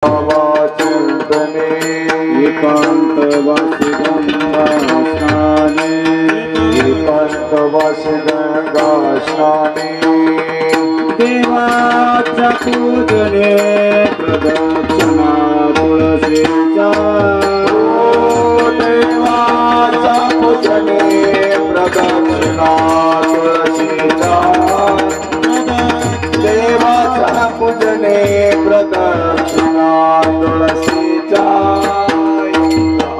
चिंतने एकांतवासी गंगा स्नाने एकांतवासी गंगा स्नाने देवाच्या पूजने प्रदक्षिणा तुळशीच्या देवाच्या पूजने प्रदक्षिणा तुळशीच्या देवाच्या पूजने प्रदक्षिणा तुळशीच्या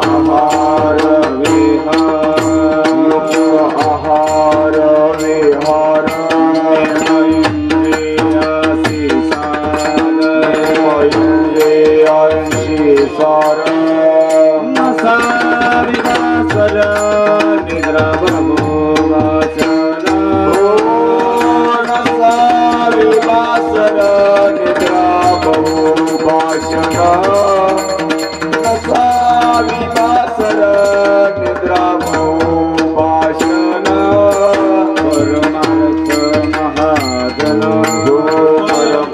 आहार विहार आहार विहार इंद्रियासी सार नसा विवासर निद्रा वाचन विवासर निद्रा भाषण नसा विवासर निद्रा भाषण परमार्थ महाजन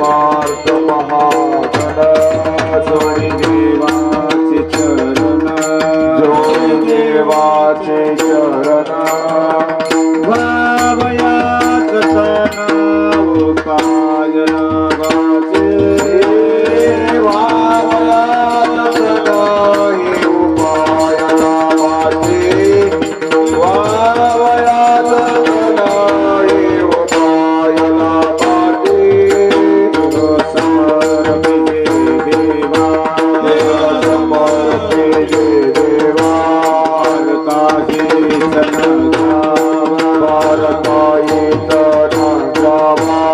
परमार्थ महाजन जोडी देवाचे चरण जोडी देवाचे चरण भावयात तन उपायन वाचे वावयात तन उपायन वाचे वावयात तन उपायन वाचे समर्पिते देवा समर्पिते देवा काही सन भारताये तन गावा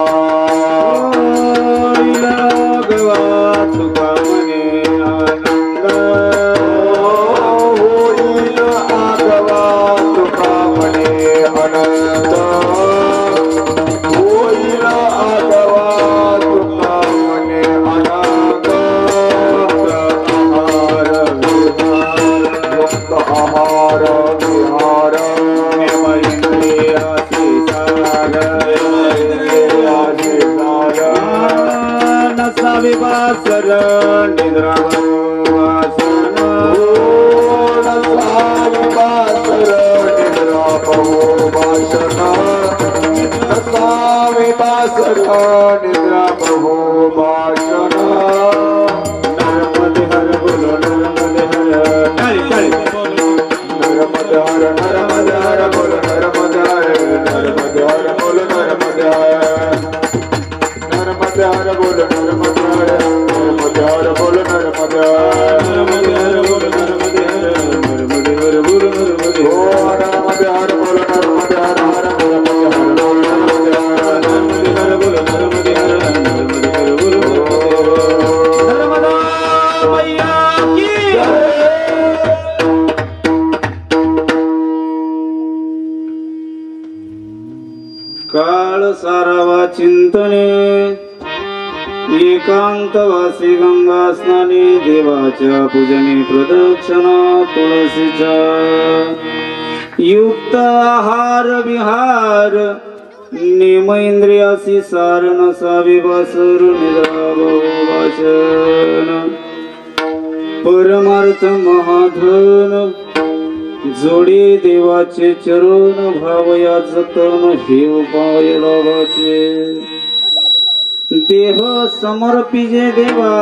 भगवा तुका मने आनंद होईल आगवा तुका म्हणे अनंत होईल आगवा तुका म्हणे अनंत मुक्त आहार विहार इंद्रियासी नसा विवासर निद्रा वासन निद्रा बहु भाषण नर्मदे हर बोलो नर्मदे हर नर्मदे हर नर्मदे हर बोल नर्मदे हर नर्मदे हर बोल नर्मदे हर नर्मदे हर बोल नर्मदे हर नर्मदे हर बोल नर्मदे नर्मदे हर बोलो नर्मदे हर नर्मदे हर बोलो नर्मदे ओ नर्मदे हर बोल नर्मदे हर हर नर्मदे हर बोल नर्मदे हर नर्मदे हर बोलो नर्मदे हर नर्मदे हर बोलो नर्मदा मैया की काळ सारावा चिंतने एकांतवासी गंगा स्नाने देवाच्या पूजने प्रदक्षिणा तुळशीच्या युक्त आहार विहार नेम इंद्रियासी सार नसावे वासर निद्रा वाचन परमार्थ महाधन जोडी देवाचे चरण भावया जतन हे उपाय लावाचे देह समर्पिजे देवा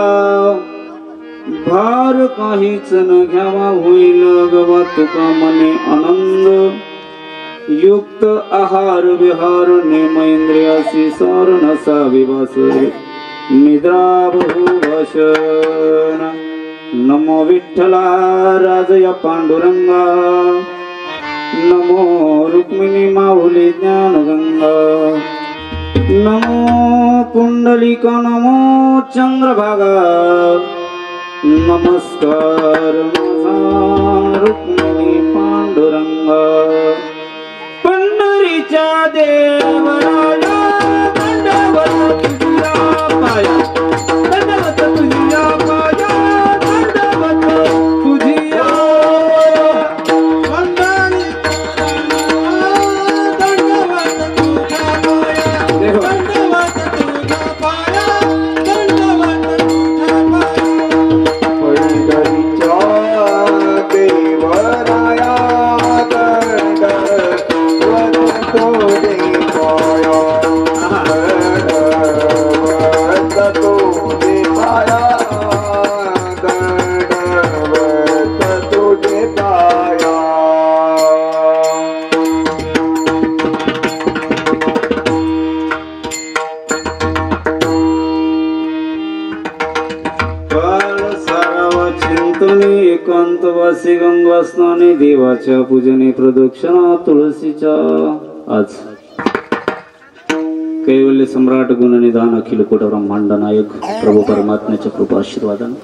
भार काहीच न घ्यावा होईल गवा तुका मने आनंद युक्त आहार विहार नेम इंद्रियासी सार नसावे वासर निद्रा बहुभाषण नमो विठ्ठला राजया पांडुरंगा नमो रुक्मिणी माऊली ज्ञानगंगा नमो पुंडलिक नमो चंद्रभागा नमस्कार माझा रुक्मिणी पांडुरंगा पंढरीच्या देवराया दंडवत तुझ्या पाया दंडवत तुझ्या पाया दंडवत तुझ्या वंदनी दंडवत तुझ्या पाया दंडवत तुझ्या पाया दंडवत तुझ्या पाया चिंतने एकांतवासी गंगा स्नाने देवाच्या पूजने प्रदक्षिणा तुळशीच्या आज कैवल्य सम्राट गुणनिधान अखिल कोट ब्रह्मांड नायक प्रभू परमात्म्याच्या कृपा आशीर्वादाने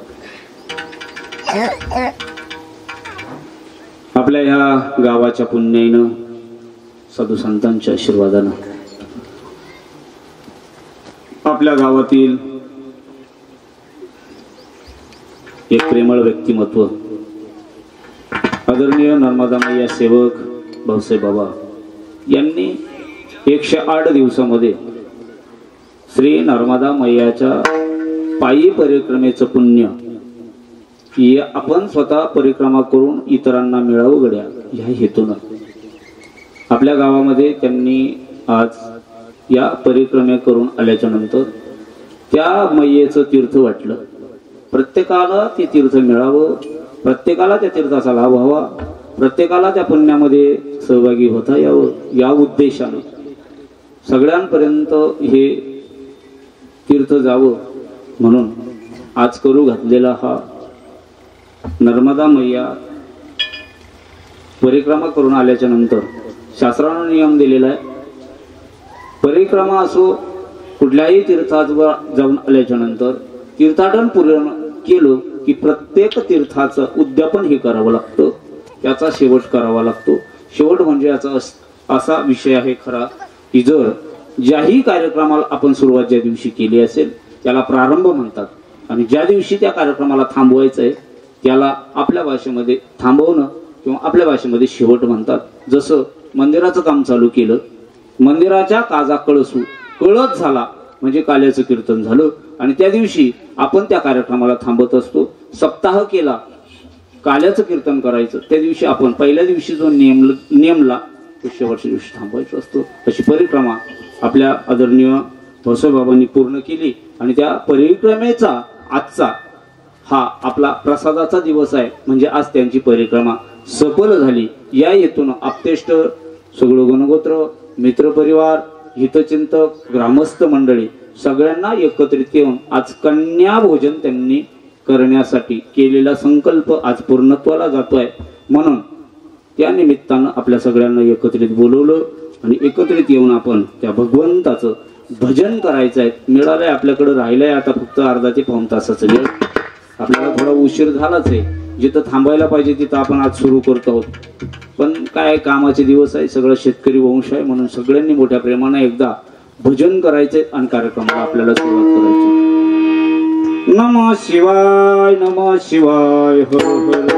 आपल्या ह्या गावाच्या पुण्याईनं साधू संतांच्या आशीर्वादानं आपल्या गावातील एक प्रेमळ व्यक्तिमत्व आदरणीय नर्मदा मैया सेवक भाऊसाहेब बाबा यांनी 108 दिवसामध्ये श्री नर्मदा मैयाच्या पायी परिक्रमेचं पुण्य आपण स्वतः परिक्रमा करून इतरांना मिळावं गड्या ह्या हेतून आपल्या गावामध्ये त्यांनी आज या परिक्रमे करून आल्याच्या नंतर त्या मैयेचं तीर्थ वाटलं. प्रत्येकाला ते तीर्थ मिळावं, प्रत्येकाला त्या तीर्थाचा लाभ व्हावा, प्रत्येकाला त्या पुण्यामध्ये सहभागी होता यावं या उद्देशाने सगळ्यांपर्यंत हे तीर्थ जावं म्हणून आज करू घातलेला हा नर्मदा मैया परिक्रमा करून आल्याच्या नंतर शास्त्रानं नियम दिलेला आहे. परिक्रमा असो कुठल्याही तीर्थावर जाऊन आल्याच्या नंतर तीर्थाटन पूर्ण केलं की प्रत्येक तीर्थाचं उद्यापन हे करावं लागतं, त्याचा शेवट करावा लागतो. शेवट म्हणजे याचा असा विषय आहे खरा की जर ज्याही कार्यक्रमाला आपण सुरुवात ज्या दिवशी केली असेल त्याला प्रारंभ म्हणतात आणि ज्या दिवशी त्या कार्यक्रमाला थांबवायचं आहे त्याला आपल्या भाषेमध्ये थांबवणं किंवा आपल्या भाषेमध्ये शेवट म्हणतात. जसं मंदिराचं काम चालू केलं, मंदिराच्या काजा कळत झाला म्हणजे काल्याचं कीर्तन झालं आणि त्या दिवशी आपण त्या कार्यक्रमाला थांबत असतो. सप्ताह केला काल्याचं कीर्तन करायचं, त्या दिवशी आपण पहिल्या दिवशी जो नेमला तो शेवटच्या दिवशी थांबवायचा असतो. अशी परिक्रमा आपल्या आदरणीय भाऊसाहेब बाबांनी पूर्ण केली आणि त्या परिक्रमेचा आजचा हा आपला प्रसादाचा दिवस आहे. म्हणजे आज त्यांची परिक्रमा सफल झाली. या हेतून आप्तेष्ट सगळं गणगोत्र मित्रपरिवार हितचिंतक ग्रामस्थ मंडळी सगळ्यांना एकत्रित येऊन आज कन्या भोजन त्यांनी करण्यासाठी केलेला संकल्प आज पूर्णत्वाला जातोय. म्हणून त्या निमित्तानं आपल्या सगळ्यांना एकत्रित बोलवलं आणि एकत्रित येऊन आपण त्या भगवंताचं भजन करायचं आहे. मिळालंय आपल्याकडे राहिलंय आता फक्त अर्धा ते पाऊण तासाचं वेळ. आपल्याला थोडा उशीर झालाच आहे, जिथं थांबायला पाहिजे तिथं आपण आज सुरू करत आहोत. पण काय कामाचे दिवस आहे, सगळं शेतकरी वंश आहे म्हणून सगळ्यांनी मोठ्या प्रेमाने एकदा भजन करायचंय आणि कार्यक्रमाला आपल्याला सुरुवात करायची. नमः शिवाय नमः शिवाय हर हर बोले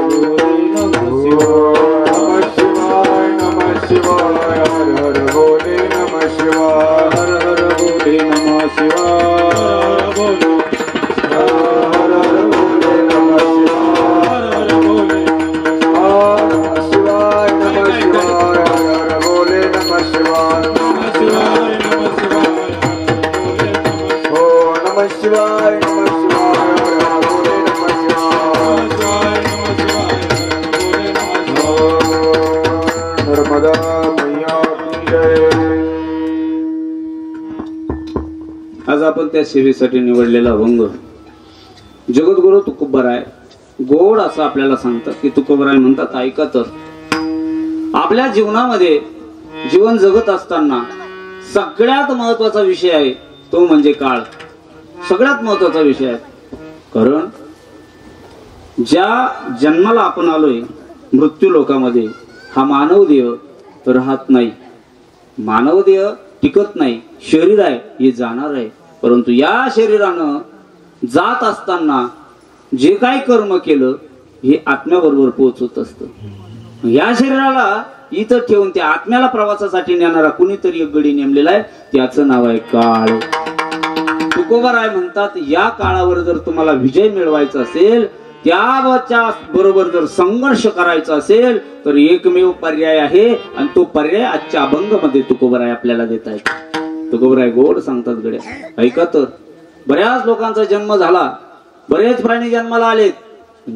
नमः शिवाय नमः शिवाय हर हर बोले नमः शिवाय हर हर बोले नमः शिवाय बोलो हर हर बोले नमः शिवाय नमः शिवाय हर हर बोले नमः शिवाय हो नमः शिवाय नमः शिवाय हर हर बोले नमः शिवाय नर्मदा मैया की जय. आज आपण त्या सेवेसाठी निवडलेला अभंग जगद्गुरु तुकोबराय गोड असं आपल्याला सांगतात की तुकोबराय म्हणतात ऐका तर आपल्या जीवनामध्ये जीवन जगत असताना सगळ्यात महत्वाचा विषय आहे तो म्हणजे काळ. सगळ्यात महत्वाचा विषय आहे. कारण ज्या जन्माला आपण आलोय मृत्यू लोकामध्ये हा मानव देह राहत नाही, मानव देह टिकत नाही. शरीर आहे हे जाणार आहे, परंतु या शरीरानं जात असताना जे काय कर्म केलं हे आत्म्याबरोबर पोहोचत असतं. या शरीराला इथं ठेवून त्या आत्म्याला प्रवासासाठी नेणारा कुणीतरी एक गडी नेमलेला आहे, त्याचं नाव आहे काळ. तुकोबराय म्हणतात या काळावर जर तुम्हाला विजय मिळवायचा असेल, त्याच्या बरोबर जर संघर्ष करायचा असेल तर एकमेव पर्याय आहे आणि तो पर्याय आजच्या अभंगामध्ये तुकोबराय आपल्याला देत आहेत. तुकोबराय गोड सांगतात गड्या ऐका तर बऱ्याच लोकांचा जन्म झाला, बरेच प्राणी जन्माला आलेत.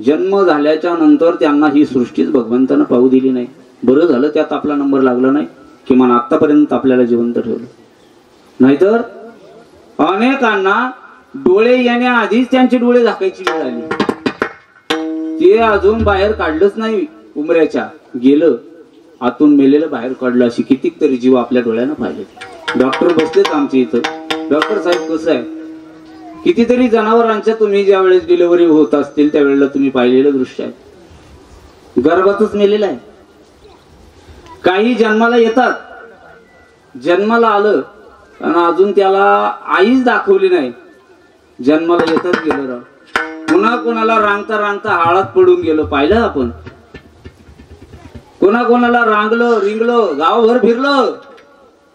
जन्म झाल्याच्या नंतर त्यांना ही सृष्टीच भगवंतानं पाहू दिली नाही. बरं झालं त्यात आपला नंबर लागला नाही, किमान आतापर्यंत आपल्याला जिवंत ठेवलं. नाहीतर अनेकांना डोळे येण्याआधीच त्यांचे डोळे झाकायची वेळ आली. ते अजून बाहेर काढलंच नाही उमऱ्याच्या, गेलं आतून मेलेलं बाहेर काढलं. अशी कितीक तरी जीव आपल्या डोळ्यानं पाहिले. डॉक्टर बसलेच आमच्या इथं. डॉक्टर साहेब कसं आहे, कितीतरी जनावरांच्या तुम्ही ज्या वेळेस डिलिव्हरी होत असतील त्यावेळेला तुम्ही पाहिलेलं दृश्य आहे. गर्भातच मेलेलं आहे. काही जन्माला येतात, जन्माला आलं आणि अजून त्याला आईच दाखवली नाही, जन्माला येतच गेलं राव. पुन्हा कोणाला रांगता रांगता हाळात पडून गेलो, पाहिलं आपण. कोणाला रांगलो रिंगलो, गावभर फिरलो,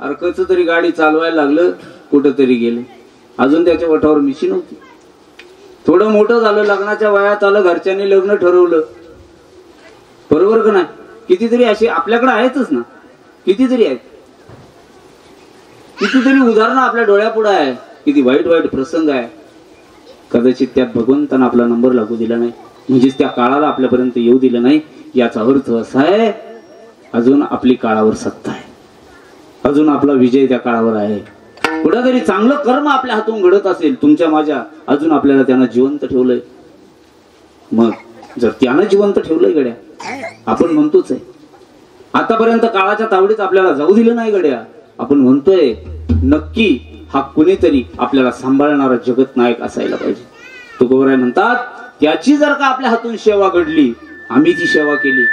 अरे कस तरी गाडी चालवायला लागलं, कुठं तरी गेलं. अजून त्याच्या वठावर मिशी नव्हती. थोडं मोठं झालं, लग्नाच्या वयात आलं, घरच्यांनी लग्न ठरवलं, बरोबर का नाही. कितीतरी अशी आपल्याकडे आहेतच ना, कितीतरी आहेत, कितीतरी उदाहरणं आपल्या डोळ्यापुढे आहे. किती वाईट वाईट प्रसंग आहे. कदाचित त्यात भगवंतानं आपला नंबर लागू दिला नाही, म्हणजेच त्या काळाला आपल्यापर्यंत येऊ दिलं नाही. याचा अर्थ असा आहे, अजून आपली काळावर सत्ता आहे, अजून आपला विजय त्या काळावर आहे. कुठेतरी चांगलं कर्म आपल्या हातून घडत असेल, तुमच्या माझ्या, अजून आपल्याला त्यानं जिवंत ठेवलंय. मग जर त्यानं जिवंत ठेवलंय गड्या, आपण म्हणतोच आहे आतापर्यंत काळाच्या तावडीत आपल्याला जाऊ दिलं नाही गड्या, आपण म्हणतोय नक्की हा कुणीतरी आपल्याला सांभाळणारा जगत नायक असायला पाहिजे. तुकोबराय म्हणतात, त्याची जर का आपल्या हातून सेवा घडली, आम्ही ती सेवा केली,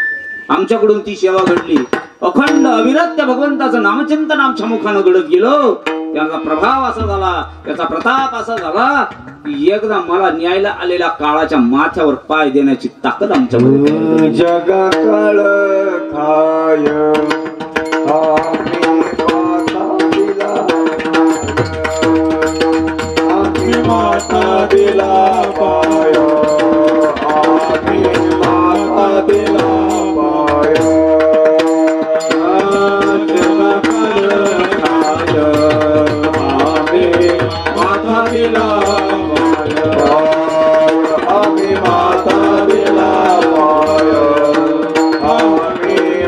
आमच्याकडून ती सेवा घडली, अखंड अविरत त्या भगवंताचं नामचिंतन आमच्या मुखानं घडत गेलो, त्याचा प्रभाव असा झाला, त्याचा प्रताप असा झाला की एकदा मला न्यायला आलेल्या काळाच्या माथ्यावर पाय देण्याची ताकद आमच्यामध्ये. जगा काळ खाय माता दिला पाय, माता दिला पाय, जगा काळ खाय माता दिला पाय, माता दिला पाय,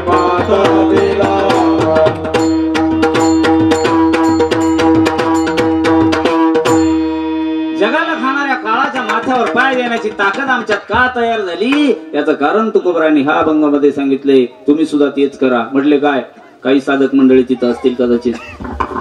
माता दिला. जगाला खाणाऱ्या काळाच्या माथ्यावर पाय देण्याची ताकद आमच्यात का तयार झाली, याचं कारण तुकोबरायांनी ह्या अभंगामध्ये सांगितले. तुम्ही सुद्धा तेच करा. म्हटले काय, काही साधक मंडळी तिथं असतील कदाचित,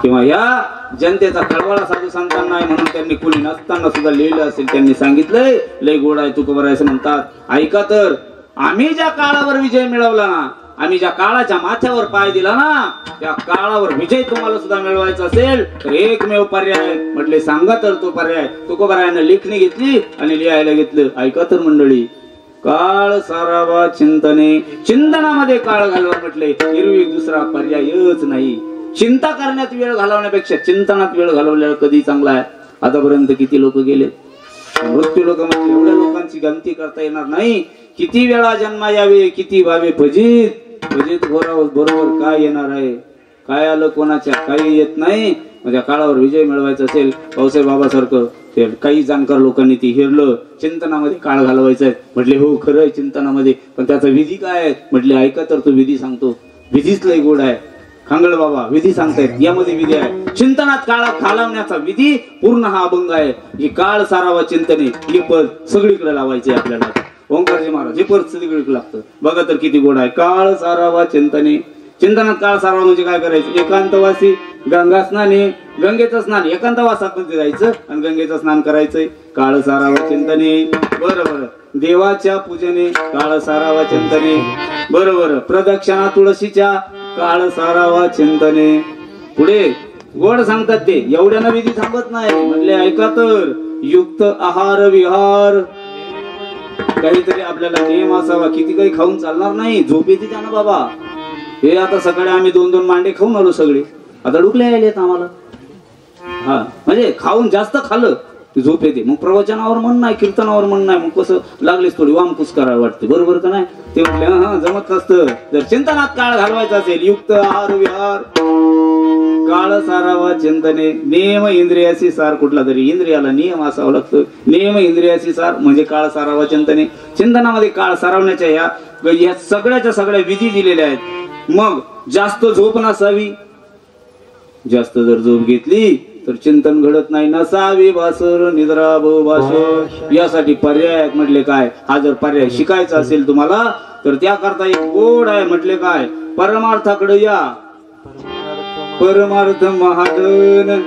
किंवा या जनतेचा कळवळा साधू संतांना आहे म्हणून त्यांनी कुणी नसताना सुद्धा लिहिलं असेल. त्यांनी सांगितलंय, लय गोड आहे तुकोबराय असं म्हणतात. ऐका तर, आम्ही ज्या काळावर विजय मिळवला ना, आम्ही ज्या काळाच्या माथ्यावर पाय दिला ना, त्या काळावर विजय तुम्हाला सुद्धा मिळवायचा असेल तर एकमेव पर्याय. म्हटले सांगा तर तो पर्याय. तुकोबरायानं लेखणी घेतली आणि लिहायला घेतलं. ऐका तर मंडळी, काळ सारावा चिंतने, चिंतनामध्ये काळ घालवा. म्हटले हिरवी दुसरा पर्यायच नाही. चिंता करण्यात वेळ घालवण्यापेक्षा चिंतनात वेळ घालवलेला कधी चांगला आहे. आतापर्यंत किती लोक गेले, मृत्यू लोक म्हणजे एवढ्या लोकांची गणती करता येणार नाही. किती वेळा जन्मा यावे, किती व्हावे फजित, फजित घोरावर बरोबर काय येणार आहे, काय आलं कोणाच्या काही येत नाही. म्हणजे काळावर विजय मिळवायचा असेल, पावसाहेब बाबासारखं ते काही जाणकार लोकांनी ती हिरलं, चिंतनामध्ये काळ घालवायचा आहे. म्हटले हो खरं आहे चिंतनामध्ये, पण त्याचा विधी काय आहे. म्हटले ऐका तर तो विधी सांगतो. विधीच लय गोड आहे. खांगळ बाबा विधी सांगतायत, यामध्ये विधी आहे. चिंतनात काळ घालवण्याचा विधी पूर्ण हा अभंग आहे. ही काळ सारावा चिंतने, हे पद सगळीकडे लावायचे आपल्याला. ओंकारजी महाराज हे पद सगळीकडे लागतं. बघा तर किती गोड आहे. काळ सारावा चिंतने, चिंतनात काळ सारावा म्हणजे काय करायचं. एकांतवासी गंगा स्नाने, गंगेचं स्नान एकांतवासात जायचं आणि गंगेचं स्नान करायचंय. काळ सारावा चिंतने, बरोबर. देवाच्या पूजने काळ सारावा चिंतने, बरोबर. प्रदक्षिणा तुळशीच्या काळ सारावा चिंतने. पुढे गोड सांगतात ते, एवढ्यानं विधी थांबत नाही. म्हणले ऐका तर, युक्त आहार विहार, काहीतरी आपल्याला नियम असावा. किती काही खाऊन चालणार नाही, झोप येते त्यानं बाबा. हे आता सकाळी आम्ही 2-2 मांडे खाऊन आलो सगळे, आता डुकले आलेत आम्हाला. हा म्हणजे खाऊन जास्त खाल्लं झोप येते. मग प्रवचनावर मन नाही, कीर्तनावर मन नाही, मग कसं लागलेच थोडी वामकुस करायला वाटते, बरोबर का नाही. ते म्हटले हा जमत नसतं. जर चिंतनात काळ घालवायचा असेल, युक्त आहार विहार, काळ सारावा चिंतने. नियम इंद्रियाशी सार, कुठला तरी इंद्रियाला नियम असावा लागतो. नियम इंद्रियाशी सार म्हणजे काळ सारावा चिंतने. चिंतनामध्ये काळ सारवण्याच्या या सगळ्याच्या सगळ्या विधी दिलेल्या आहेत. मग जास्त झोप नसावी. जास्त जर झोप घेतली तर चिंतन घडत नाही. नसावी भासर निद्रा भास, यासाठी पर्याय आहेत. म्हटले काय? हा जर पर्याय शिकायचा असेल तुम्हाला तर त्याकरता एक गोड आहे. म्हटले काय? परमार्थाकडे या, परमार्थ महादन,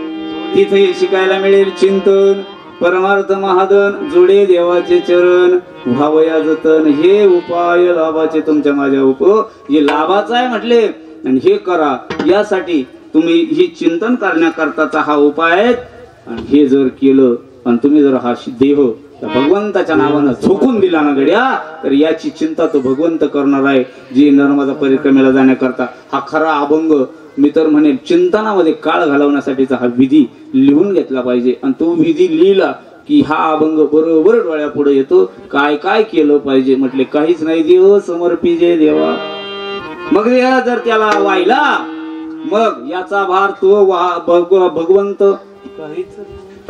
तिथे शिकायला मिळेल चिंतन. परमार्थ महादन जोडे देवाचे चरण, व्हावया जतन, हे उपाय लाभाचे तुमच्या माझ्या हे लाभाचा आहे म्हटले. आणि हे करा, यासाठी तुम्ही हे चिंतन करण्याकरताचा हा उपाय आहे. आणि हे जर केलं आणि तुम्ही जर हा देह भगवंताच्या नावानं झोकून दिला ना गड्या, तर याची चिंता तो भगवंत करणार आहे. जी नर्मदा परिक्रमेला जाण्याकरता हा खरा अभंग, मी तर म्हणेन चिंतनामध्ये काळ घालवण्यासाठीचा हा विधी लिहून घेतला पाहिजे. आणि तो विधी लिहिला की हा अभंग बरोबर डोळ्यापुढे येतो. काय काय केलं पाहिजे? म्हटले काहीच नाही, देव समर्पिजे देवा. मग जर त्याला वाहिला, मग याचा भार तो भगवंत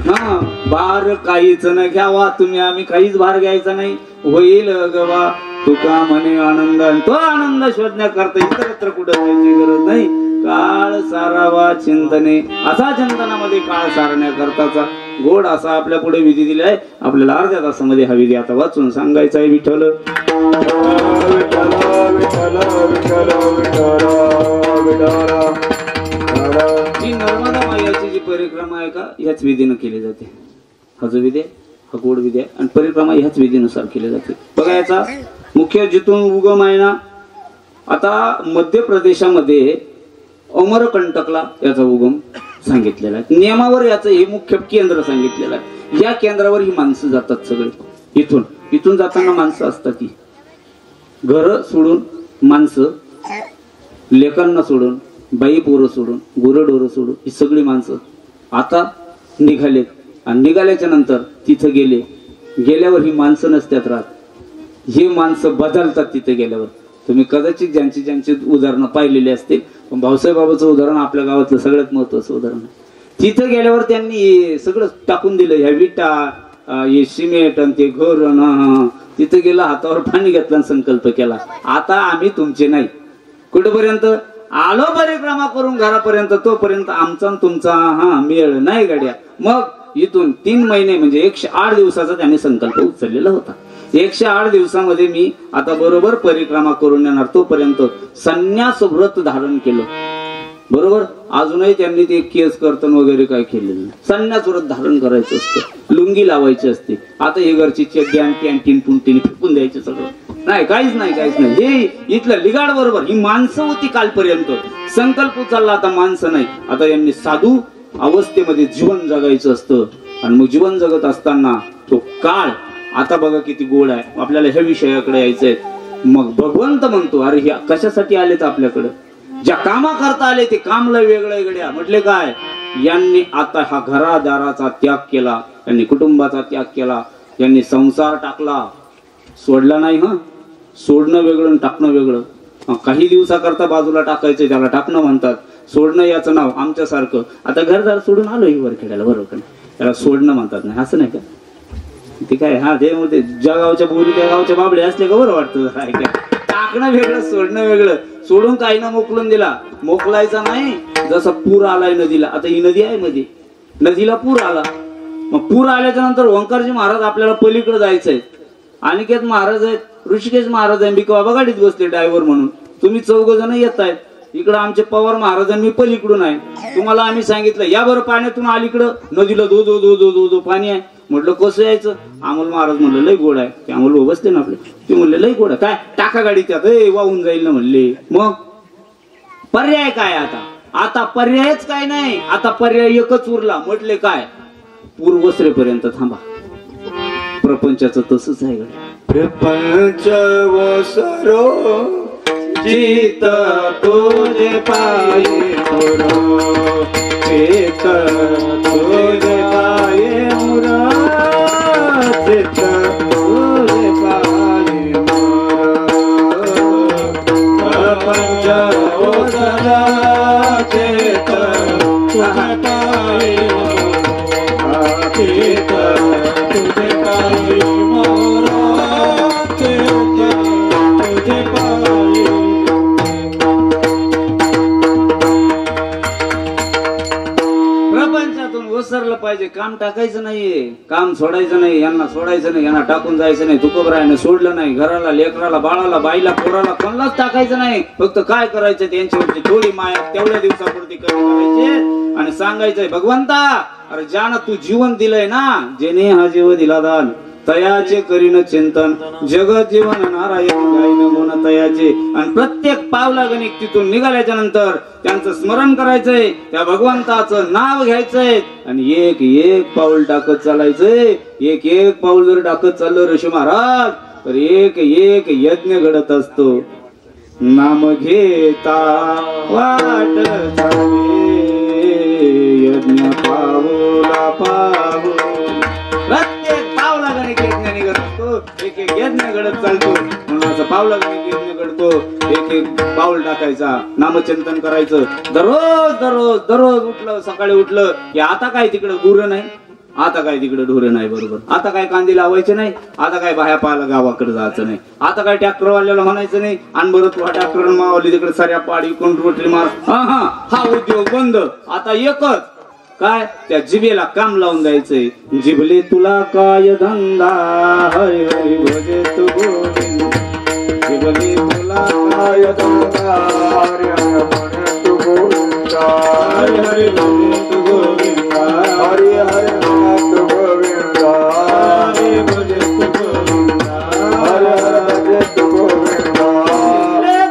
हा भार काहीच न घ्यावा तुम्ही, आम्ही काहीच भार घ्यायचा नाही. होईल गवा तुका म्हणे आनंद, तो आनंद शोधण्याकरता इतरत्र कुठं जायची गरज नाही. काळ सारावा चिंतने, असा चिंतनामध्ये काळ सारण्याकरताचा गोड असा आपल्या पुढे विधी दिला आहे. आपल्याला अर्ध्या तासामध्ये हा विधी आता वाचून सांगायचा आहे. विठ्ठल जी नर्मदा मायाची जी परिक्रमा आहे का, ह्याच विधीनं केली जाते. हा जो विधी आहे हा गोड विधी आहे आणि परिक्रमा ह्याच विधीनुसार केली जाते. बघा याचा मुख्य जिथून उगम आहे ना, आता मध्य प्रदेशामध्ये अमरकंटकला याचा उगम सांगितलेला आहे. नियमावर याचं हे मुख्य केंद्र सांगितलेलं आहे. या केंद्रावर ही माणसं जातात सगळे. इथून जाताना माणसं असतात, ती घर सोडून माणसं, लेकांना सोडून, बाई पोरं सोडून, गुरंढोरं सोडून, ही सगळी माणसं आता निघालेत. आणि निघाल्याच्या नंतर तिथं गेल्यावर ही माणसं नसतात राहत. ही माणसं बदलतात तिथे गेल्यावर. तुम्ही कदाचित ज्यांची उदाहरणं पाहिलेली असतील, पण भाऊसाहेब बाबाचं उदाहरण आपल्या गावातलं सगळ्यात महत्वाचं उदाहरण आहे. तिथं गेल्यावर त्यांनी सगळं टाकून दिलं, ह्या विटा, हे सिमेंट आणि ते घर. तिथं गेलं, हातावर पाणी घेतलं आणि संकल्प केला, आता आम्ही तुमचे नाही. कुठपर्यंत आलो परिक्रमा करून घरापर्यंत, तोपर्यंत आमचा तुमचा मेळ नाही गड्या. मग इथून 3 महिने म्हणजे 108 दिवसाचा त्यांनी संकल्प उचललेला होता. 108 दिवसामध्ये मी आता बरोबर परिक्रमा करून येणार, तोपर्यंत संन्यास व्रत धारण केलं. बरोबर, अजूनही त्यांनी ते केस कर्तन वगैरे काय केलेलं नाही. संन्यास व्रत धारण करायचं असतं, लुंगी लावायची असते. आता हे घरची चड्डी कॅन्टीन पुंटीन फेकून द्यायचे सगळं. नाही, काहीच नाही. हे इथलं लिगाड बरोबर ही माणसं होती कालपर्यंत. संकल्प उचलला, आता माणसं नाही. आता यांनी साधू अवस्थेमध्ये जीवन जगायचं असतं. आणि मग जीवन जगत असताना तो काळ आता बघा किती गोड आहे. आपल्याला ह्या विषयाकडे यायचंय. मग भगवंत म्हणतो, अरे ह्या कशासाठी आलेत आपल्याकडे? ज्या कामा करता आले ते कामला वेगळं गड्या. म्हटले काय? यांनी आता हा घरादाराचा त्याग केला, यांनी कुटुंबाचा त्याग केला, यांनी संसार टाकला. सोडला नाही. सोडणं वेगळं, टाकणं वेगळं. काही दिवसाकरता बाजूला टाकायचं, त्याला टाकणं म्हणतात. सोडणं याचं नाव आमच्यासारखं. आता घरदार सोडून आलो ही वरखेड्याला, बरोबर, त्याला सोडणं म्हणतात. नाही असं नाही का? ते काय ते ज्या गावच्या बोरी त्या गावच्या बाबडे असले का बरं वाटतं. टाकणं वेगळं, सोडणं वेगळं. सोडून काही ना मोकलून दिला, मोकलायचा नाही. जसा पूर आलाय नदीला, आता ही नदी आहे मध्ये, नदीला पूर आला. मग पूर आल्याच्या नंतर ओंकारजी महाराज आपल्याला पलीकडे जायचंय. अनिकेत महाराज आहेत, ऋषिकेश महाराज आहे, बिका बाबा गाडीत बसले ड्रायव्हर म्हणून. तुम्ही 4 जण येत आहेत. इकडं आमचे पवार महाराज आणि मी पलीकडून आहे. तुम्हाला आम्ही सांगितलं या बरं पाण्यातून अलीकडं नदीला दो दो दो दो दो दो पाणी आहे. म्हटलं कसं यायचं? अमोल महाराज म्हणलं लय गोड आहे. ते अमोल बसले ना आपले, ते म्हणले लय गोड आहे. काय टाका गाडी त्यात, वाहून जाईल ना म्हणले. मग पर्याय काय? आता पर्यायच काय नाही. आता पर्याय एकच उरला. म्हटले काय? पूर्वसरेपर्यंत थांबा. प्रपंचाचं तसंच आहे. प्रपंच वसरो चित तुझे पाये मुरो, चित तुझे पाये मुरो, चित तुझे पाये मुरो. प्रपंच वसरो चित तुझे पाये मुरो, चित तुझे पाये मुरो, चित तुझे पाये. प्रपंचातून काम टाकायचं नाहीये, काम सोडायचं नाही, यांना सोडायचं नाही, यांना टाकून जायचं नाही, तुकोबरायानं सोडलं नाही, घराला लेकराला बाळाला बाईला पोराला कोणालाच टाकायचं नाही. फक्त काय करायचं त्यांच्यावरची थोडी माया तेवढ्या दिवसापुरती करायची आणि सांगायचंय भगवंता अरे ज्यानं तू जीवन दिलंय ना, जेने हा जीव दिला दान तयाचे करीन चिंतन जगत जीवन नारायण गायन गुण तयाचे. आणि प्रत्येक पावला गणिक तिथून निघाल्याच्या नंतर त्यांचं स्मरण करायचंय, त्या भगवंताचं नाव घ्यायचंय आणि एक एक पाऊल टाकत चालायचंय. एक एक पाऊल जर टाकत चाललं ऋषी महाराज तर एक एक यज्ञ घडत असतो. नाम घेता वाट चाले यज्ञ पाऊला पाऊल, प्रत्येक पावला गणिक यज्ञ निघत असतो, एक एक यज्ञ घडत चालतो. म्हणून असं पावला गणिक यज्ञ घडतो. एक एक पाऊल टाकायचा, नामचिंतन करायचं. दररोज दररोज दररोज उठलं, सकाळी उठलं की आता काय तिकडे गुरं नाही, आता काय तिकडे ढोरं नाही, बरोबर आता काय कांदे लावायचे नाही, आता काय बाह्या पाहायला गावाकडे जायचं नाही, आता काय ट्रॅक्टरवाल्याला म्हणायचं नाही आणि बरं तू ट्रॅक्टर मावली तिकडे साऱ्या पाडी कोण रोटरी मार, हा उद्योग बंद. आता एकच काय, त्या जिभेला काम लावून द्यायचंय. जिभले तुला काय धंदा हरी हरी भजे तू गोविंद, जिभले तुला काय धंदा हरी हरी भजे तू गोविंद, हरी हरी भजे तू गोविंद, हरी हरी भजे तू गोविंद, हरी भजे तू गोविंद, हरी हरी भजे तू गोविंद.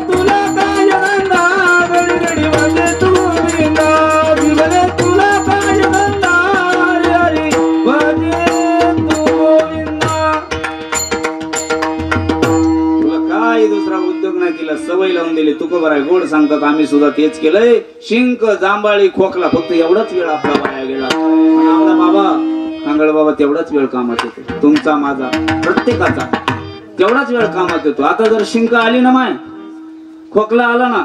तुला काय धंदा हरी हरी भजे तू गोविंद, जिभले तुला दुसरा उद्योग नाही केला, सवय लावून दिली. तुकोबराय गोड सांगतात आम्ही सुद्धा तेच केलंय. शिंक जांभाळी खोकला फक्त एवढाच वेळ आपला वाया गेला. आपला बाबा कांगळ बाबा तेवढाच वेळ कामात येतो, तुमचा माझा प्रत्येकाचा तेवढाच वेळ कामात येतो. आता जर शिंक आली ना माय, खोकला आला ना,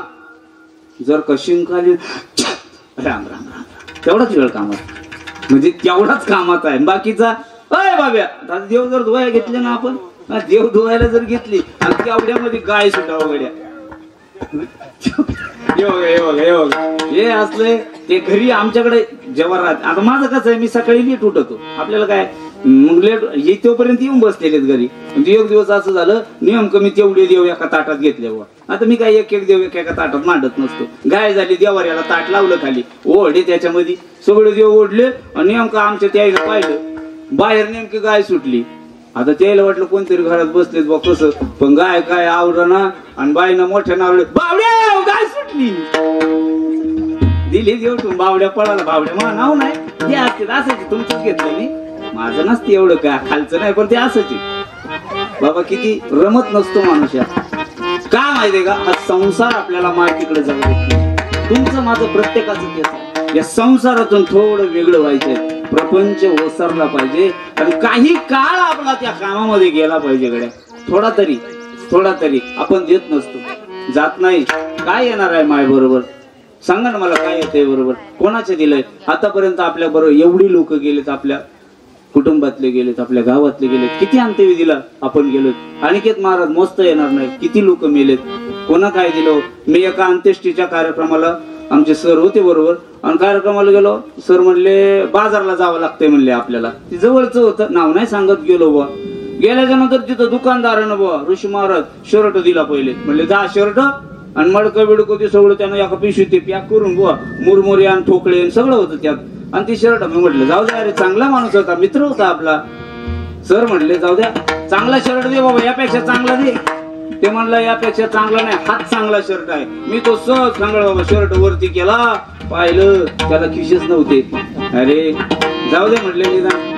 जर का शिंक आली राम राम राम तेवढाच वेळ कामात, म्हणजे तेवढाच कामात आहे. बाकीचा अय बाब्या आता देव जर धुवायला घेतले ना, आपण देव धुवायला जर घेतली आणि तेवढ्यामध्ये गाय सुटावं गड्या, हे असले ते घरी आमच्याकडे जेव्हा राहत. आता माझं कसं आहे, मी सकाळी लेट उठतो, आपल्याला काय मग लेट तोपर्यंत येऊन बसलेले घरी. एक दिवस असं झालं, नियम कमी तेवढे देव एका ताटात घेतले बा. आता मी काय एक एक देव एका ताटात मांडत नसतो. गाय झाली, देवाऱ्याला ताट लावलं खाली, ओढे त्याच्यामध्ये सगळे देव ओढले आणि नेमकं आमच्या त्याला पाहिलं बाहेर नेमकी गाय सुटली. आता त्याला वाटलं कोणतरी घरात बसलेत बा कसं, पण गाय काय आवडना आणि बाईनं मोठ्या नावले बावड्या गाय सुटली. दिली देव तू बावड्या पळाला, बावड्या मा नाव नाही ते असते असायचे, तुमचंच घेतलं मी, माझं नसते एवढं काय खालचं नाही, पण ते असायचे. बाबा किती रमत नसतो माणूस या, का माहितीये का, हा संसार आपल्याला माहितीकडे जाऊ. तुमचं माझं प्रत्येकाचं तेच आहे. या संसारातून थोडं वेगळं व्हायचंय, प्रपंच ओसरला पाहिजे आणि काही काळ आपला त्या कामामध्ये गेला पाहिजे. गड्या थोडा तरी आपण देत नसतो, जात नाही. काय येणार आहे माय बरोबर, सांगा ना मला काय येतंय बरोबर, कोणाचे दिलंय आतापर्यंत आपल्या बरोबर एवढी लोक गेलेत, आपल्या कुटुंबातले गेलेत, आपल्या गावातले गेलेत, किती अंत्यविधीला आपण गेलोत. अनिकेत महाराज मोजता येणार नाही किती लोक मेलेत, कोणा काय दिलं. मी एका अंत्येष्टीच्या कार्यक्रमाला, आमचे सर होते बरोबर, आणि कार्यक्रमाला गेलो, सर म्हणले बाजारला जावं लागतंय म्हणले आपल्याला, ती जवळच होतं, नाव नाही सांगत गेलो बुवा. गेल्याच्या नंतर तिथं दुकानदारानं बुवा ऋषी महाराज शर्ट दिला पहिले, म्हणले जा शर्ट आणि मडकं बिडकं ते सगळं त्यानं एका पिशवीत ते पॅक करून बुवा, मुरमुरे आणि ठोकळे सगळं होतं त्यात, आणि ती शर्ट मी म्हटलं जाऊ द्या, अरे चांगला माणूस होता, मित्र होता आपला. सर म्हटले जाऊ द्या, चांगला शर्ट दे बाबा, यापेक्षा चांगला दे. ते म्हणलं यापेक्षा चांगला नाही, हात चांगला शर्ट आहे. मी तो सहज सांगळ बाबा शर्ट वरती केला, पाहिलं त्याला खिशेच नव्हते. अरे जाऊ दे म्हटले,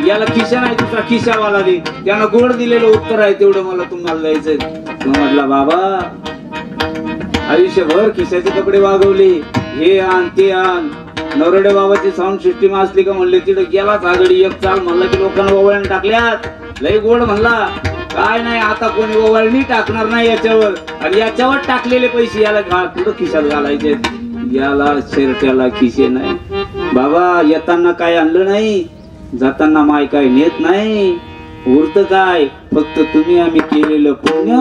याला खिशा नाही, तुझा खिशावाला दे. त्यानं गोड दिलेलं उत्तर आहे, तेवढं मला तुम्हाला द्यायचंय. म्हटलं बाबा आयुष्यभर खिशाचे कपडे वागवले, हे आण ते आण. नरडे बाबाची साऊंड सिस्टीम असली का म्हणले तिथे गेलाच आगडी एक चाल, म्हणलं की लोकांना ओवाळण टाकल्यात, लय गोड म्हणला. काय नाही आता कोणी ओवाळणी टाकणार नाही याच्यावर, आणि याच्यावर टाकलेले पैसे याला कुठं खिशात घालायचे, याला शर्टाला खिशे नाही. बाबा येताना काय आणलं नाही, जाताना माय काय नेत नाही, उरत काय फक्त तुम्ही आम्ही केलेलं पुण्य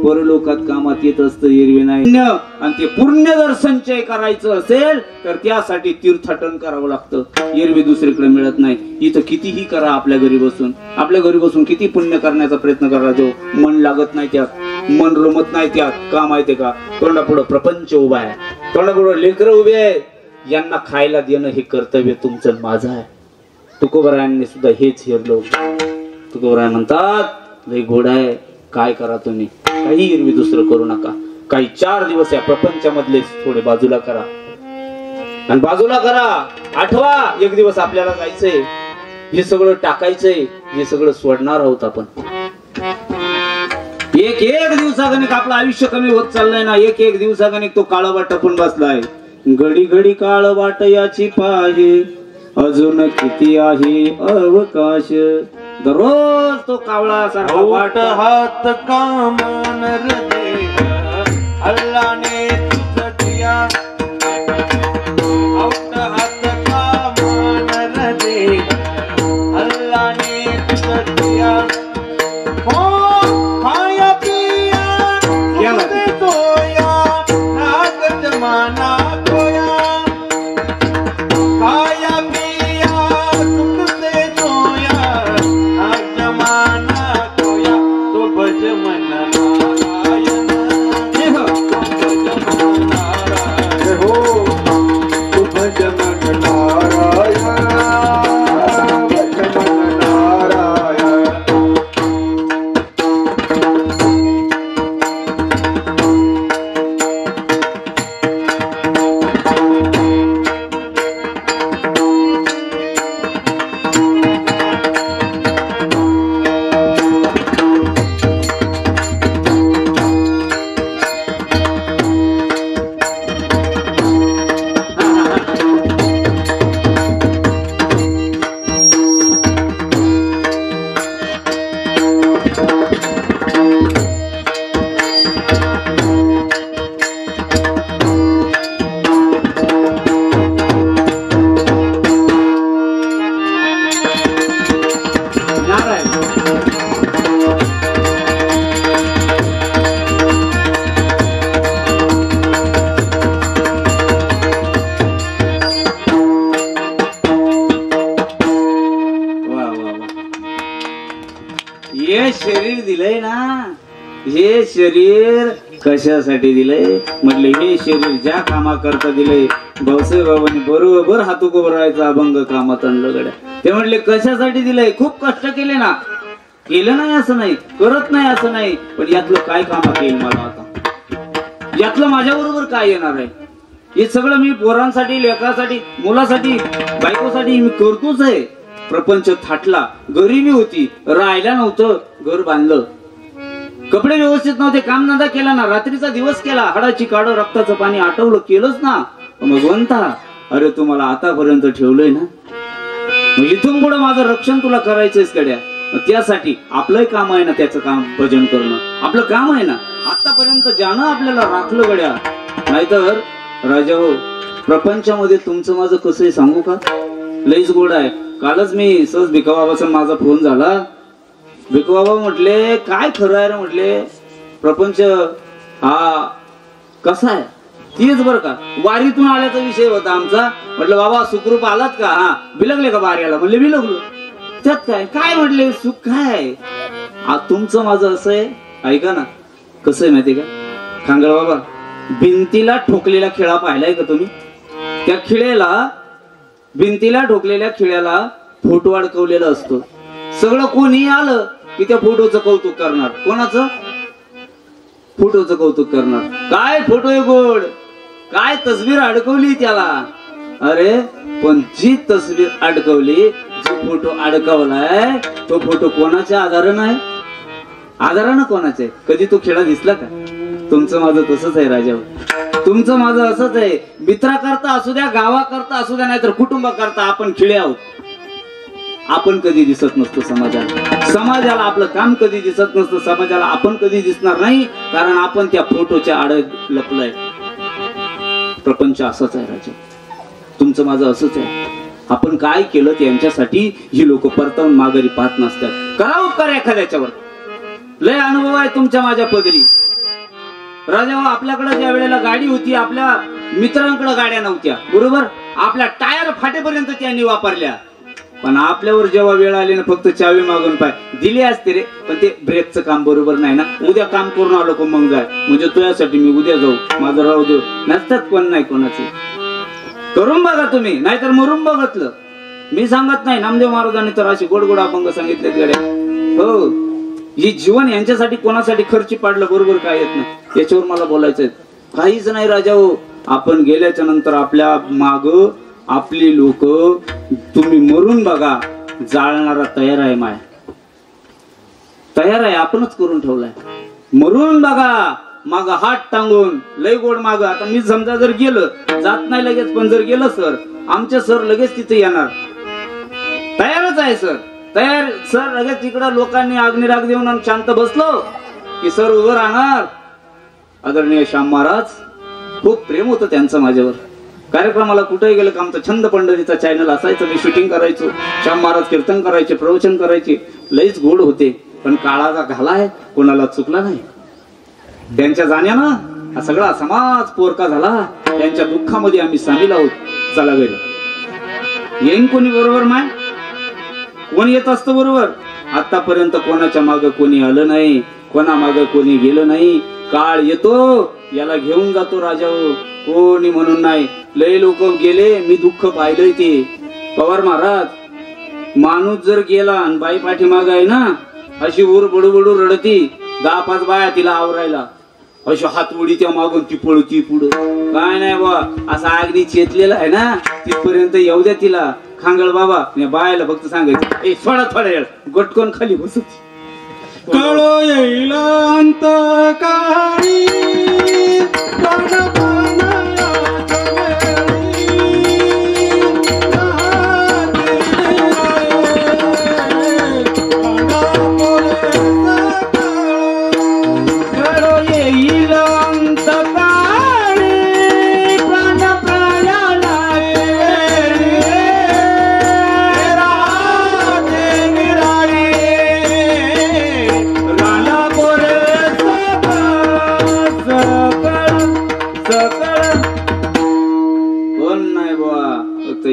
परलोकात कामात येत असतं एरवी नाही. आणि ते पुण्य जर संचय करायचं असेल तर त्यासाठी तीर्थाटन करावं लागतं, एरवी दुसरीकडे मिळत नाही. इथं कितीही करा आपल्या घरी बसून किती पुण्य करण्याचा प्रयत्न करा, जो मन लागत नाही त्यात, मन रमत नाही त्यात. का माहितीये का, तोंडापुढं प्रपंच उभा आहे, तोंडापुढं लेकरं उभे आहे, यांना खायला देणं हे कर्तव्य तुमचं माझं आहे. तुकोबरायांनी सुद्धा हेच हेरलो. तुकोबराय म्हणतात लय घोडा आहे, काय करा तुम्ही, काही एरवी दुसरं करू नका, काही 4 दिवस या प्रपंचामधले थोडे बाजूला करा, आणि बाजूला करा. आठवा, एक दिवस आपल्याला जायचंय, हे सगळं टाकायचंय, हे सगळं सोडणार आहोत आपण. एक दिवसागणिक आपलं आयुष्य कमी होत चाललंय ना, एक दिवसागणिक तो काळवाट पण बसलाय. घडी घडी काळवाट याची पाहे, अजून किती आहे अवकाश. दररोज तो कावळा सारखा वाट हात कामन हृदय अल्लाने तुझ दिया, औट हात कामन हृदय अल्लाने तुझ दिया. खाया पिया सोया नाग जमाना खोया, खाया पिया सुख से सोया नाग जमाना खोया. तो भज मन नारायण, हो तो भज मन नारायण, भज मन नारायण. हे शरीर दिलंय ना, हे शरीर कशासाठी दिलंय म्हटलं, हे शरीर ज्या कामा करता दिलंय. भाऊसाहेब बाबांनी बरोबर हातुकोबरायचा अभंग कामात आणलं गड्या. ते म्हटले कशासाठी दिलंय, खूप कष्ट केले ना, केलं नाही असं नाही, करत नाही असं नाही, पण यातलं काय कामा केलं मला, आता यातलं माझ्या बरोबर काय येणार आहे. हे सगळं मी पोरांसाठी, लेकरासाठी, मुलासाठी, बायकोसाठी मी करतोच आहे. प्रपंच थाटला, गरिबी होती, राहायला नव्हतं, घर बांधलं, कपडे व्यवस्थित नव्हते, कामधंदा केला ना, रात्रीचा दिवस केला, हाडाची काढ, रक्ताचं पाणी आटवलं, केलंच ना. भगवंता, अरे तुम्हाला आतापर्यंत ठेवलंय ना, इथून पुढे माझं रक्षण तुला करायचंयच गड्या. त्यासाठी आपलंही काम आहे ना, त्याचं काम भजन करणं आपलं काम आहे ना. आतापर्यंत ज्यानं आपल्याला राखलं गड्या, नाहीतर राजा हो, प्रपंचामध्ये तुमचं माझं कसं आहे सांगू का, लईच गोड आहे. कालच मी सहज भिकाबाबाचा माझा फोन झाला. भिकाबाबा म्हटले काय खरं आहे रे, म्हटले प्रपंच हा कसा आहे. तीच बरं का, वारीतून आल्याचा विषय होता आमचा. म्हटलं बाबा सुखरूप आलात का, हा बिलगले का वारीला, म्हणले बिलगलो. त्यात काय काय म्हटले, सुख काय तुमचं माझं असं आहे. ऐका ना, कसं आहे माहितीये का खांगळ बाबा, भिंतीला ठोकलेला खिळा पाहिलाय का तुम्ही. त्या खिळ्याला, भिंतीला ठोकलेल्या खिळ्याला फोटो अडकवलेला असतो. सगळं कोणी आलं की त्या फोटोचं कौतुक करणार. कोणाचं, फोटोचं कौतुक करणार. काय फोटो आहे गोड, काय तस्वीर अडकवली त्याला. अरे पण जी तस्वीर अडकवली, जो फोटो अडकवलाय, तो फोटो कोणाच्या आधारानं आहे, आधारानं कोणाचं आहे. कधी तो खेळा दिसला का. तुमचं माझं तसंच आहे राजा, तुमचं माझं असंच आहे. मित्राकरता असू द्या, गावाकरता असू द्या, नाहीतर कुटुंबाकरता आपण खिळे आहोत. आपण कधी दिसत नसतो समाजाला, समाजाला आपलं काम कधी दिसत नसतं, समाजाला आपण कधी दिसणार नाही, कारण आपण त्या फोटोच्या आड लपलंय. प्रपंच असंच आहे राजा, तुमचं माझं असंच आहे. आपण काय केलं त्यांच्यासाठी ही लोक परतवून माघारी पाहत नसतात. करा उपकार एखाद्याच्यावर, लय अनुभव आहे तुमच्या माझ्या पदरी. राजा आपल्याकडे ज्या वेळेला गाडी होती आपल्या मित्रांकडे गाड्या नव्हत्या बरोबर, आपल्या टायर फाटेपर्यंत त्यांनी वापरल्या, पण आपल्यावर जेव्हा वेळ आली ना फक्त चावी मागून पाय दिली असते रे, पण ते ब्रेकचं काम बरोबर नाही ना, उद्या काम करून आलो को मग जाय, म्हणजे तुझ्यासाठी मी उद्या जाऊ, माझं राहू देऊ, नसतात कोण नाही कोणाचे. करून बघा तुम्ही, नाहीतर मरून बघतलं. मी सांगत नाही, नामदेव महाराजांनी तर अशी गोड गोड अभंग सांगितलेत गड्या. हो, ही जीवन यांच्यासाठी कोणासाठी खर्ची पाडलं बरोबर काय येत नाही, याच्यावर मला बोलायचंय. काहीच नाही राजा हो, आपण गेल्याच्या नंतर आपल्या माग आपली लोक, तुम्ही मरून बघा, जाळणारा तयार आहे, माय तयार आहे, आपणच करून ठेवलाय. मरून बघा, माग हात टांगून लय गोड माग. आता मी समजा जर गेलं, जात नाही लगेच, पण जर गेलं सर, आमचे सर लगेच तिथे येणार, तयारच आहे सर, तयार सर. लगेच तिकडं लोकांनी अग्निराग देऊन शांत बसलो की सर उभं राहणार. आदरणीय श्याम महाराज, खूप प्रेम होतं त्यांचं माझ्यावर. कार्यक्रमाला कुठेही गेलं का आमचा छंद पंढरीचा चॅनल असायचं, मी शूटिंग करायचो, श्याम महाराज कीर्तन करायचे, प्रवचन करायचे, लईच गोड होते. पण काळाचा घालाय, कोणाला चुकला नाही. त्यांच्या जाण्यानं हा सगळा समाज पोरका झाला, त्यांच्या दुःखामध्ये आम्ही सामील आहोत. चला गेलो, येईन कोणी बरोबर माय, कोण येत असतं बरोबर. आतापर्यंत कोणाच्या माग कोणी आलं नाही, कोणा माग कोणी गेलं नाही. काळ येतो, याला घेऊन जातो राजा हो, कोणी म्हणून नाही. लय लोक गेले, मी दुःख पाहिलंय ते. पवार महाराज, माणूस जर गेला आणि बाई पाठीमाग आहे ना, अशी उर बडू रडती, 10-5 बाया तिला आवरायला, अशी हात उडी त्या मागून ती पळती पुढं. काय नाही बा, असा अग्नी चेतलेला आहे ना, तिथपर्यंत येऊ द्या तिला. खांगळ बाबा बायाला फक्त सांगायचं, ए सोडा थोड्या वेळ, गटकन खाली बसत. कळो येईल अंत काळी,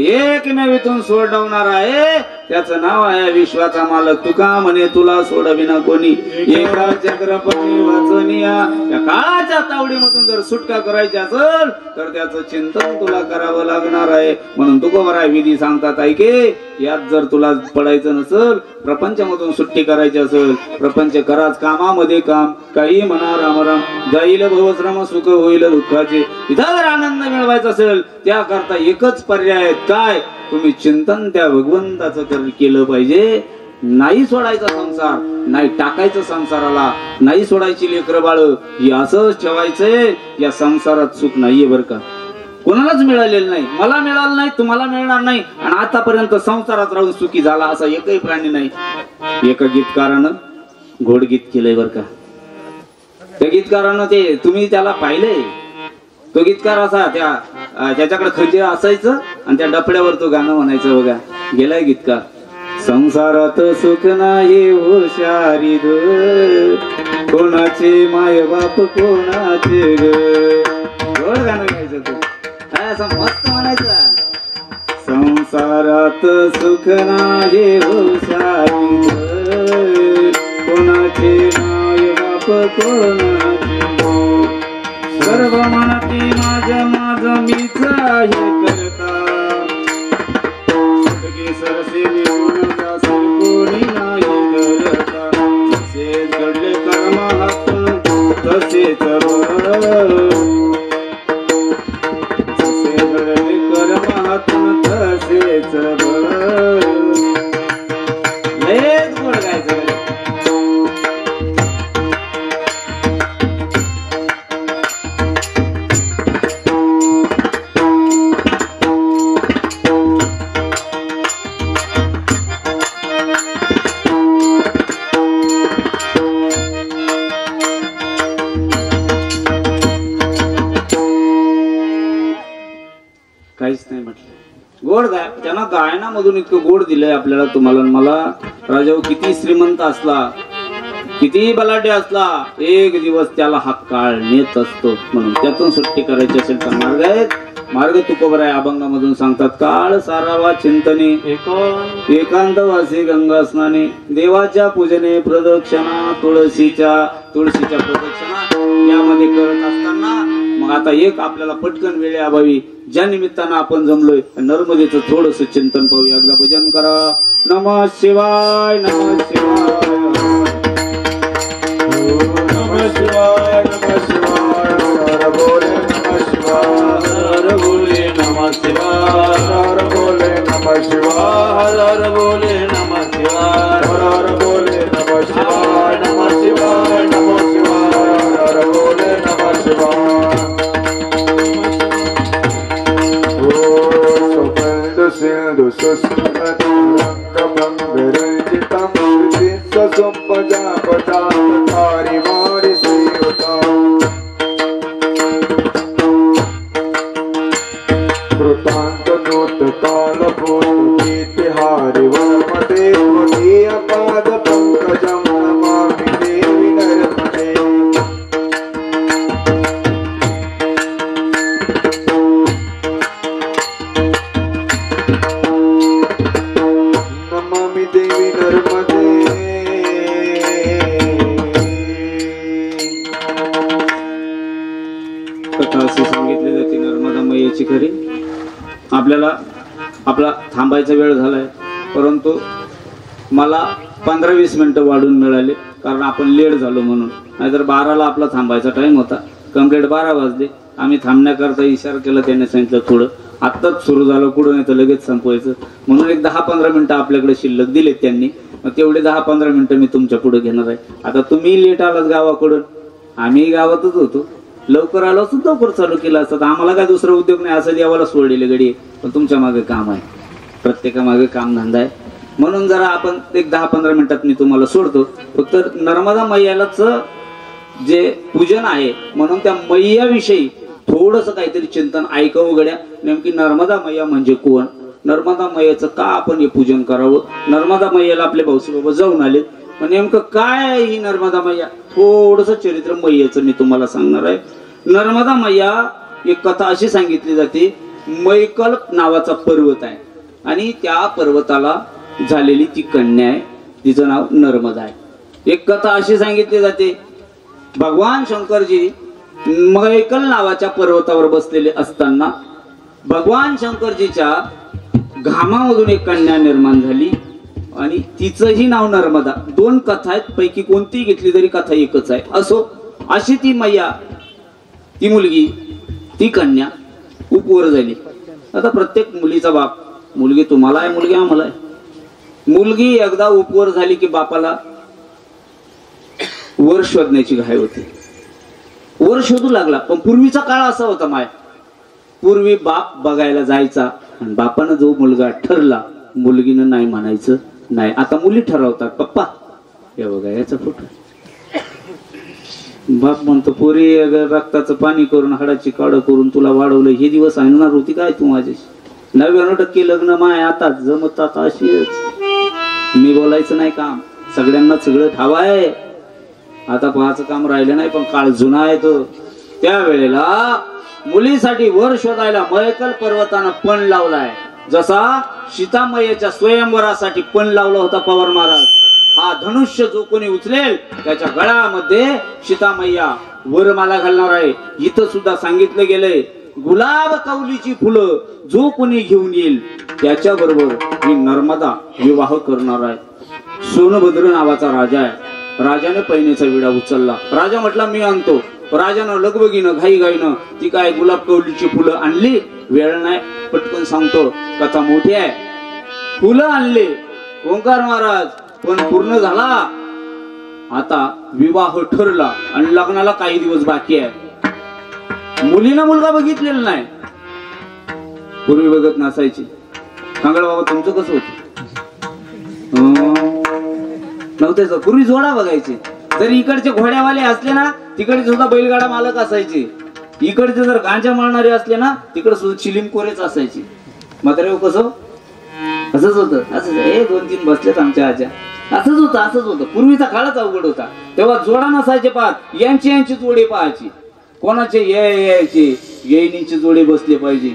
एक नवीतून सोडवणार आहे, त्याचं नाव आहे विश्वाचा मालक. तुका म्हणे तुला सोडविना कोणी, एका चक्रपती वाचनिया. या काळाच्या तावडीमधून जर सुटका करायची असेल तर त्याचं चिंतन तुला करावं लागणार आहे. म्हणून तुकोबरा विधी सांगतात ऐके, यात जर तुला पडायचं नसेल, प्रपंचामधून सुट्टी करायची असेल, प्रपंच कराच, कामामध्ये काम, काही म्हणा रामराम, जाईल भवश्रम सुख होईल दुःखाचे. इथं जर आनंद मिळवायचा असेल, त्याकरता एकच पर्याय, काय तुम्ही चिंतन त्या भगवंताचं केलं पाहिजे. नाही सोडायचा संसार, नाही टाकायचं संसाराला, नाही सोडायची लेकरं बाळ, ही असंच ठेवायचंय. या संसारात सुख नाहीये बर का, कोणालाच मिळालेलं नाही, मला मिळालं नाही, तुम्हाला मिळणार नाही. आणि आतापर्यंत संसारात राहून सुखी झाला असा एकही प्राणी नाही. एका गीतकारानं घोडगीत केलंय बर का. त्या गीतकारानं ते तुम्ही त्याला पाहिलंय, तो गीतकार असा, त्याच्याकडे खंजीर असायचं आणि त्या डफड्यावर तो गाणं म्हणायचं बघा. गेलाय गीतकार. संसारात सुख नाही हुशारी ग, कोणाचे माय बाप कोणाचे ग. गोड गाणं गायचं तू, काय असं मस्त म्हणायचं. संसारात सुख नाही हुशारी ग, कोणाचे माय बाप कोणाचे ग. सर्व म्हणती माझं माझं मीच आहे करता, सरसे कोणी नाही करता. तसेच घडले कर्म हातून तसेच तसे घडले कर्म हातून तसेच लयच गोड गायचं. काहीच नाही म्हटलं, गोड गाय. त्यांना गायनामधून इतकं गोड दिलंय आपल्याला, तुम्हाला मला. राजा किती श्रीमंत असला कितीही बलाढ्य असला एक दिवस त्याला हा काळ नेत असतो. म्हणून त्यातून सुट्टी करायची असेल तर मार्ग आहेत. मार्ग तुकोबराय अभंगामधून सांगतात. काळ सारावा चिंतने एकांतवासी गंगा स्नाने देवाच्या पूजने प्रदक्षिणा तुळशीच्या प्रदक्षिणा यामध्ये करत असताना मग आता एक आपल्याला पटकन वेळे अभावी ज्या निमित्तानं आपण जमलोय नर्मदेचं थोडस चिंतन पाहूया. एकदा भजन करा. नमः शिवाय नमः शिवाय नमः शिवाय नमः शिवाय हर बोले नमः शिवाय हर बोले नमः शिवाय हर बोले नमः शिवाय हर बोले नमः शिवाय हर बोले नमः शिवाय नमः शिवाय नमः शिवाय हर बोले नमः शिवाय. ओ सुगंध सिंधु सुस्मितं रंगभंगरंजितं सुपजापजां तारी मारी श्रीयुतं कृतांत नूत कालभूत गीतिहारि वर्मते त्वदीय पाद पंकजं नमामि देवी नर्मदे. नमामि देवी नर्मदे. कथा अशी सांगितली जाते नर्मदा मैयाची खरी. आपल्याला आपला थांबायचा वेळ झालाय परंतु मला 15-20 मिनिटं वाढून मिळाले कारण आपण लेट झालो म्हणून. नाहीतर 12ला आपला थांबायचा टाइम होता. कंप्लीट 12 वाजले. आम्ही थांबण्याकरता इशारा केला. त्याने सांगितलं थोडं आत्ताच सुरू झालं कुठं नाही तर लगेच संपवायचं म्हणून एक 10-15 मिनिटं आपल्याकडे शिल्लक दिलेत त्यांनी. मग तेवढे 10-15 मिनिटं मी तुमच्या पुढे घेणार आहे. आता तुम्ही लेट आलात गावाकडून. आम्ही गावातच होतो. लवकर आलो असं लवकर चालू केलं असतं. आम्हाला काय दुसरा उद्योग नाही. असं देवाला सोडलेले गडी. पण तुमच्या मागे काम आहे. प्रत्येकामागे कामधंदा आहे. म्हणून जरा आपण एक 10-15 मिनिटात मी तुम्हाला सोडतो. फक्त नर्मदा मैयालाच जे पूजन आहे म्हणून त्या मैयाविषयी थोडस काहीतरी चिंतन ऐकावं गड्या. नेमकी नर्मदा मैया म्हणजे कोण? नर्मदा मैयाचं का आपण हे पूजन करावं? नर्मदा मैयाला आपले भाऊसाहेब जाऊन आले. पण नेमकं काय आहे ही नर्मदा मैया? थोडस चरित्र मैयाचं मी तुम्हाला सांगणार आहे. नर्मदा मैया एक कथा अशी सांगितली जाते. मैकल नावाचा पर्वत आहे आणि त्या पर्वताला झालेली ती कन्या आहे. तिचं नाव नर्मदा आहे. एक कथा अशी सांगितली जाते. भगवान शंकरजी मैकल नावाच्या पर्वतावर बसलेले असताना भगवान शंकरजीच्या घामामधून एक कन्या निर्माण झाली आणि तिचंही नाव नर्मदा. 2 कथा आहेत. पैकी कोणती घेतली तरी कथा एकच आहे. असो अशी ती मैया ती मुलगी ती कन्या उपवर झाली. आता प्रत्येक मुलीचा बाप मुलगी तुम्हाला आहे मुलगी आम्हाला आहे. मुलगी एकदा उपवर झाली की बापाला वर शोधण्याची घाई होती. वर शोधू लागला. पण पूर्वीचा काळ असा होता माय. पूर्वी बाप बघायला जायचा आणि बापानं जो मुलगा ठरला मुलगीनं नाही म्हणायचं नाही. आता मुली ठरवतात. पप्पा हे बघा याचा फोटो. बाप म्हणतो पोरी रक्ताचं पाणी करून हाडाची काढ करून तुला वाढवलं. हे दिवस आणणार होती काय तू माझ्याशी? 99% लग्न माय आता जमतात अशीच. मी बोलायचं नाही काम. सगळ्यांना सगळं ठाव आहे. आता पाहायचं काम राहिलं नाही. पण काळ जुना आहे तो. त्यावेळेला मुलीसाठी वर शोधायला मैकल पर्वतानं पण लावलाय. जसा सीतामय्याच्या स्वयंवरासाठी पण लावला होता पवार महाराज. हा धनुष्य जो कोणी उचलेल त्याच्या गळ्यामध्ये सीतामय्या वरमाला घालणार आहे. इथं सुद्धा सांगितलं गेलंय गुलाब कौलीची फुलं जो कोणी घेऊन येईल त्याच्या बरोबर ही नर्मदा विवाह करणार आहे. सोनभद्र नावाचा राजा आहे. राजाने पैनेचा विडा उचलला. राजा म्हटला मी आणतो. राजानं लगबगीनं घाईघाईनं ती काय गुलाब कौलीची फुलं आणली. वेळ नाही पटकन सांगतो कथा मोठी आहे. फुलं आणले ओंकार महाराज पण पूर्ण झाला. आता विवाह ठरला आणि लग्नाला काही दिवस बाकी आहे. मुलीनं मुलगा बघितलेला नाही. पूर्वी बघत नसायची. कांगड बाबा तुमचं कसं होत नव्हतं? पूर्वी जोडा बघायचे. जर इकडचे घोड्यावाले असले ना तिकडे सुद्धा बैलगाडा मालक असायचे. इकडचे जर गांजा मारणारे असले ना तिकडे सुद्धा चिलिम कोरेच असायचे. मात्र कसं असंच होतं असंच. हे 2-3 बसलेत आमच्या आज्या. असंच होतं. पूर्वीचा काळच अवघड होता. तेव्हा जोडा नसायचे पाहत, यांची जोडी पाहायची. कोणाचे यायचे येईनींची जोडी बसले पाहिजे.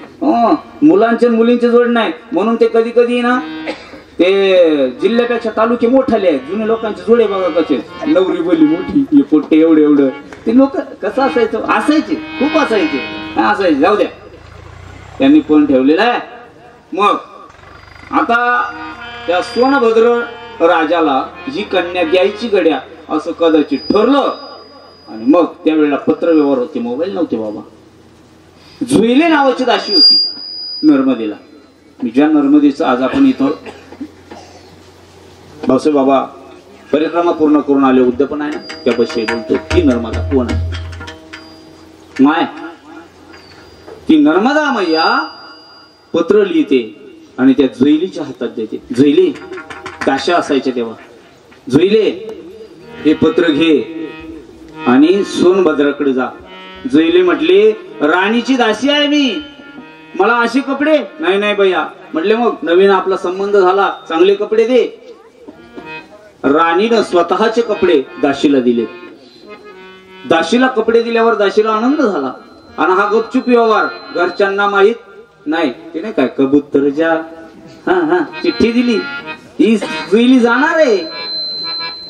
मुलांचे मुलींची जोड नाही. म्हणून ते कधी कधी ना ते जिल्ह्यापेक्षा तालुके मोठाले आहेत. जुने लोकांचे जोडे बघा कसे, नवरी बोली मोठी, हे पोट्टे एवढं. ते लोक कसं असायचे खूप असायचे. जाऊ द्या, त्यांनी पण ठेवलेला आहे. मग आता त्या सोनभद्र राजाला ही कन्या द्यायची गड्या असं कदाचित ठरलं. आणि मग त्यावेळेला पत्र व्यवहार होते, मोबाईल नव्हते बाबा. जुईले नावाची दासी होती नर्मदेला. मी ज्या नर्मदेचं आज आपण इथं भाऊसाहेब बाबा परिक्रमा पूर्ण करून आले, उद्यापन आहे ना, त्यापाशी बोलतो ती नर्मदा कोण आहे. माय ती नर्मदा मैया पत्र लिहिते आणि त्या जुईलीच्या हातात देते. जुईली दाशा असायच्या तेव्हा. जुईले हे पत्र घे आणि सोनभद्राकडे जा. जुईली म्हटली राणीची दासी आहे मी, मला असे कपडे नाही भैया. म्हटले मग नवीन आपला संबंध झाला, चांगले कपडे दे. राणीनं स्वतःचे कपडे दाशीला दिले. दाशीला कपडे दिल्यावर दाशीला आनंद झाला. आणि हा गपचूप व्यवहार घरच्यांना माहित नाही. ते नाही काय कबूतरच्या चिठ्ठी दिली, ही जुईली जाणार आहे.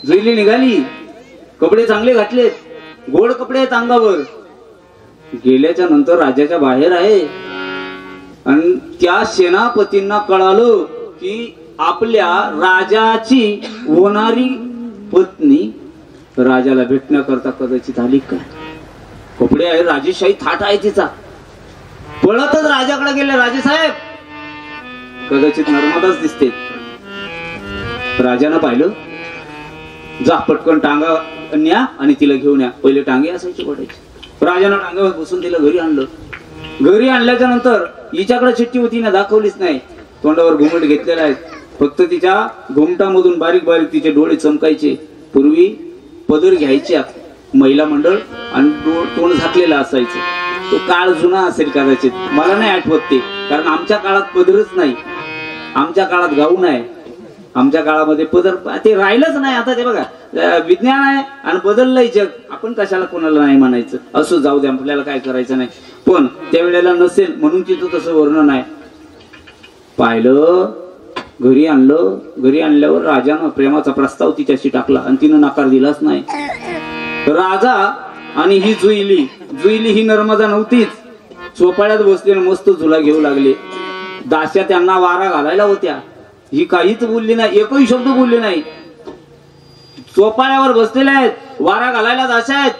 जुईली निघाली, कपडे चांगले घातलेत, गोड कपडे आहेत अंगावर. गेल्याच्या नंतर राजाच्या बाहेर आहे आणि त्या सेनापतींना कळालं की आपल्या राजाची होणारी पत्नी राजाला भेटण्याकरता कदाचित आली काय. कपडे आहे, राजेशाही थाट आहे तिचा. पळतच राजाकडे गेले. राजेसाहेब कदाचित नर्मदाच दिसते. राजानं पाहिलं, जा पटकन टांगा न्या आणि तिला घेऊन या. पहिले टांगे असायचे पडायचे. राजानं टांग्यावर बसून तिला घरी आणलं. घरी आणल्याच्या नंतर हिच्याकडे चिठ्ठी होती ना, दाखवलीच नाही. तोंडावर घुमट घेतलेला आहे. फक्त तिच्या घुमटामधून बारीक बारीक तिचे डोळे चमकायचे. पूर्वी पदर घ्यायच्या महिला मंडळ आणि तोंड झाकलेला असायचं. तो काळ जुना असेल कदाचित, मला नाही आठवत ते, कारण आमच्या काळात पदरच नाही. आमच्या काळात गाऊन आहे. आमच्या काळामध्ये पदर ते राहिलंच नाही. आता ते बघा, विज्ञान आहे आणि बदललंय जग. आपण कशाला कोणाला नाही म्हणायचं. असो, जाऊ द्या, आपल्याला काय करायचं नाही. पण त्यावेळेला नसेल म्हणून तिथं तसं वर्णन आहे. पाहिलं, घरी आणलं. घरी आणल्यावर राजानं प्रेमाचा प्रस्ताव तिच्याशी टाकला आणि तिनं नकार दिलाच नाही. राजा आणि ही जुईली ही नर्मदा नव्हतीच. चोपाळ्यात बसले, मस्त झुला घेऊ लागले. दास्या त्यांना वारा घालायला होत्या. ही काहीच बोलली नाही, एकही शब्द बोलली नाही. चोपाळ्यावर बसलेल्या आहेत, वारा घालायला दास्या आहेत,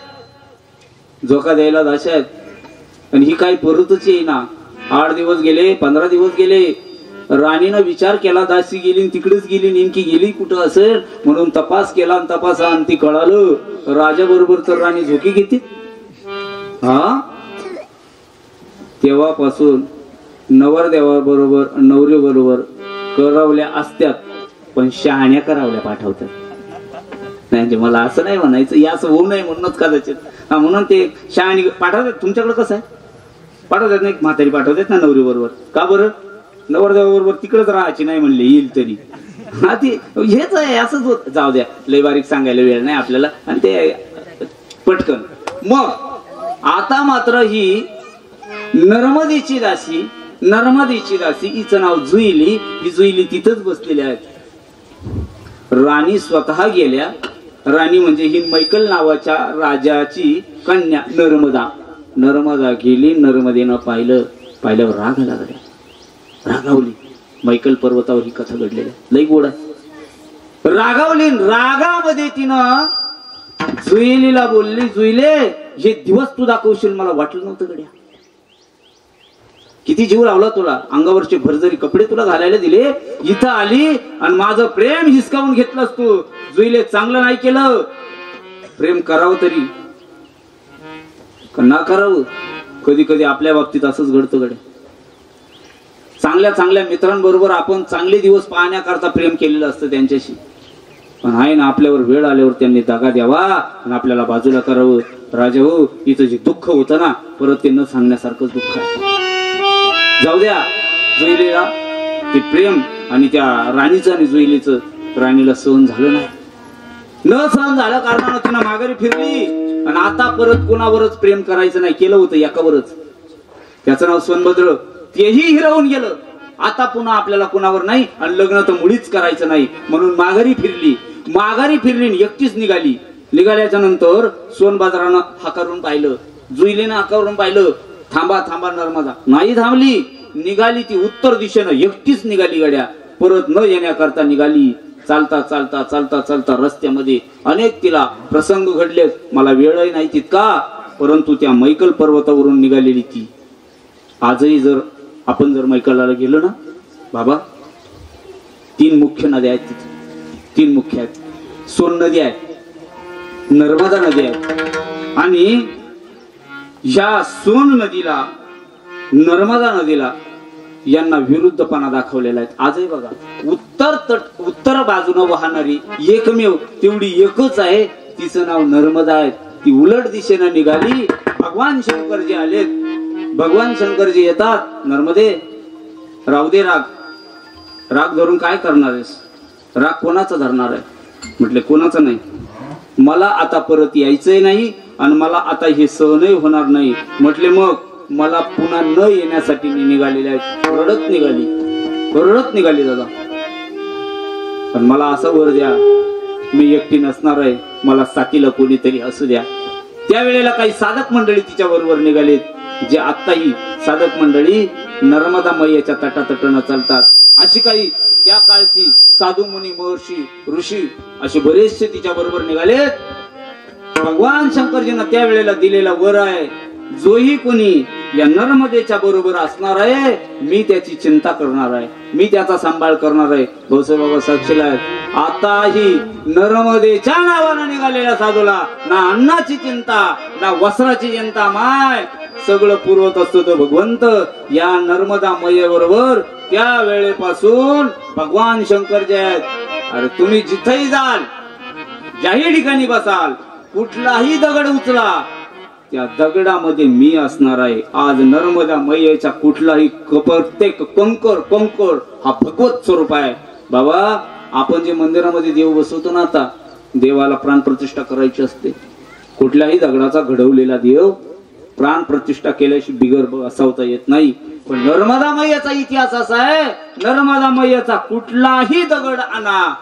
झोका द्यायला दास्या आहेत. आणि ही काही परतच येईना. 8 दिवस गेले, 15 दिवस गेले. राणीनं विचार केला, दासी गेली तिकडेच गेली, नेमकी गेली कुठं असेल म्हणून तपास केला. तपासा आणि ती कळालं राजा बरोबर तर राणी झोकी घेते. तेव्हापासून नवरदेवाबरोबर नवरी बरोबर करवल्या असत्यात, पण शहाण्या करावल्या पाठवतात. म्हणजे मला असं नाही म्हणायचं, या असं होऊ नये म्हणूनच कदाचित. म्हणून ते शहाणी पाठवतात. तुमच्याकडे कसं आहे, पाठवतात नाही, म्हातारी पाठवतात ना नवरी बरोबर. का बरं? नवरदेवाबरोबर तिकडेच राहायची नाही म्हणले, येईल तरी. ती हेच आहे, असंच होत. जाऊ द्या, लय बारीक सांगायला वेळ नाही आपल्याला. आणि ते पटकन मग आता मात्र ही नर्मदेची दासी हिचं नाव जुईली. ही जुईली तिथंच बसलेली आहेत. राणी स्वतः गेल्या. राणी म्हणजे ही मैकल नावाच्या राजाची कन्या नर्मदा गेली. नर्मदेनं पाहिल्यावर राग लागला. रागावली. मैकल पर्वतावर ही कथा घडलेली, लई गोड आहे. रागावली. रागामध्ये तिनं जुईलीला बोलली, जुईले हे दिवस तू दाखवशील मला वाटलं नव्हतं गड्या. किती जीव लावला तुला, अंगावरचे भरजरी कपडे तुला घालायला दिले, इथं आली आणि माझं प्रेम हिसकावून घेतलंस तू. जुईले चांगलं नाही केलं. प्रेम करावं तरी ना करावं. कधी कधी आपल्या बाबतीत असंच घडतं गड्या. चांगल्या मित्रांबरोबर आपण चांगले दिवस पाहण्याकरता प्रेम केलेलं असतं त्यांच्याशी, पण आहे ना आपल्यावर वेळ आल्यावर त्यांनी दगा द्यावा आणि आपल्याला बाजूला करावं. राजा हो, इथं जे दुःख होतं ना, परत ते न सांगण्यासारखं दुःख आहे. जाऊ द्या, जुईलीला ते प्रेम आणि त्या राणीचं आणि जुईलीचं राणीला सहन झालं नाही. न सहन झालं कारणानं तिनं माघारी फिरली आणि आता परत कोणावरच प्रेम करायचं नाही, केलं होतं एकावरच, त्याचं नाव सोनभद्र. तेही हिरावून गेलं. आता पुन्हा आपल्याला कोणावर नाही आणि लग्न तर मुळीच करायचं नाही म्हणून माघारी फिरली. माघारी फिरली एकटीच निघाली. निघाल्याच्या नंतर सोनबाजारानं हाकारून पाहिलं, जुईलीनं हाकारून पाहिलं, थांबा थांबा नर्मदा. नाही थांबली. निघाली ती उत्तर दिशेनं, एकटीच निघाली. गाड्या परत न येण्याकरता निघाली. चालता चालता चालता चालता रस्त्यामध्ये अनेक तिला प्रसंग घडले. मला वेळही नाही तितका, परंतु त्या मैकल पर्वतावरून निघालेली ती. आजही जर आपण जर मैकलला गेलो ना बाबा, 3 मुख्य नद्या आहेत तिथे. 3 मुख्य आहेत. सोन नदी आहे, नर्मदा नदी आहे आणि ह्या सोन नदीला नर्मदा नदीला यांना विरुद्धपणा दाखवलेला आहे. आजही बघा उत्तर बाजूने वाहणारी एकमेव तेवढी एकच आहे, तिचं नाव नर्मदा आहे. ती उलट दिशेने निघाली. भगवान शंकरजी आलेत. भगवान शंकरजी येतात. नर्मदे राहू दे राग. राग धरून काय करणार आहेस? राग कोणाचा धरणार आहे? म्हटले कोणाचा नाही. मला आता परत यायचंय नाही आणि मला आता हे सहनही होणार नाही. म्हटले मग मला पुन्हा न येण्यासाठी मी निघालेले आहेत. रडत निघाली दादा. पण मला असं वर द्या, मी एकटी नसणार आहे, मला साथीला कोणीतरी असू द्या. त्यावेळेला काही साधक मंडळी तिच्या बरोबर निघालेत, जे आत्ताही साधक मंडळी नर्मदा मैयाच्या तटातटानं चालतात. अशी काही त्या काळची साधू मुनी महर्षी ऋषी असे बरेचसे तिच्या बरोबर निघालेत. भगवान शंकरजींना त्यावेळेला दिलेला वर आहे, जोही कोणी या नर्मदेच्या बरोबर असणार आहे मी त्याची चिंता करणार आहे, मी त्याचा सांभाळ करणार आहे. भाऊसाहेब बाबा साक्षीला आहेत. आताही नर्मदेच्या नावानं निघालेल्या साधूला ना अन्नाची चिंता ना वस्त्राची चिंता, माय सगळं पुरवत असतो तो भगवंत. या नर्मदा मैयेबरोबर त्या वेळेपासून भगवान शंकर जे आहेत. अरे तुम्ही जिथेही जाल, ज्याही ठिकाणी बसाल, कुठलाही दगड उचला, त्या दगडामध्ये मी असणार आहे. आज नर्मदा मैयेच्या कुठलाही प्रत्येक कंकर हा भगवत स्वरूप आहे. बाबा आपण जे मंदिरामध्ये देव बसवतो ना, आता देवाला प्राण प्रतिष्ठा करायची असते. कुठल्याही दगडाचा घडवलेला देव प्राण प्रतिष्ठा केल्याशी बिगर बसवता येत नाही. पण नर्मदा मैयाचा इतिहास असा आहे, नर्मदा मैयाचा कुठलाही दगड आणा,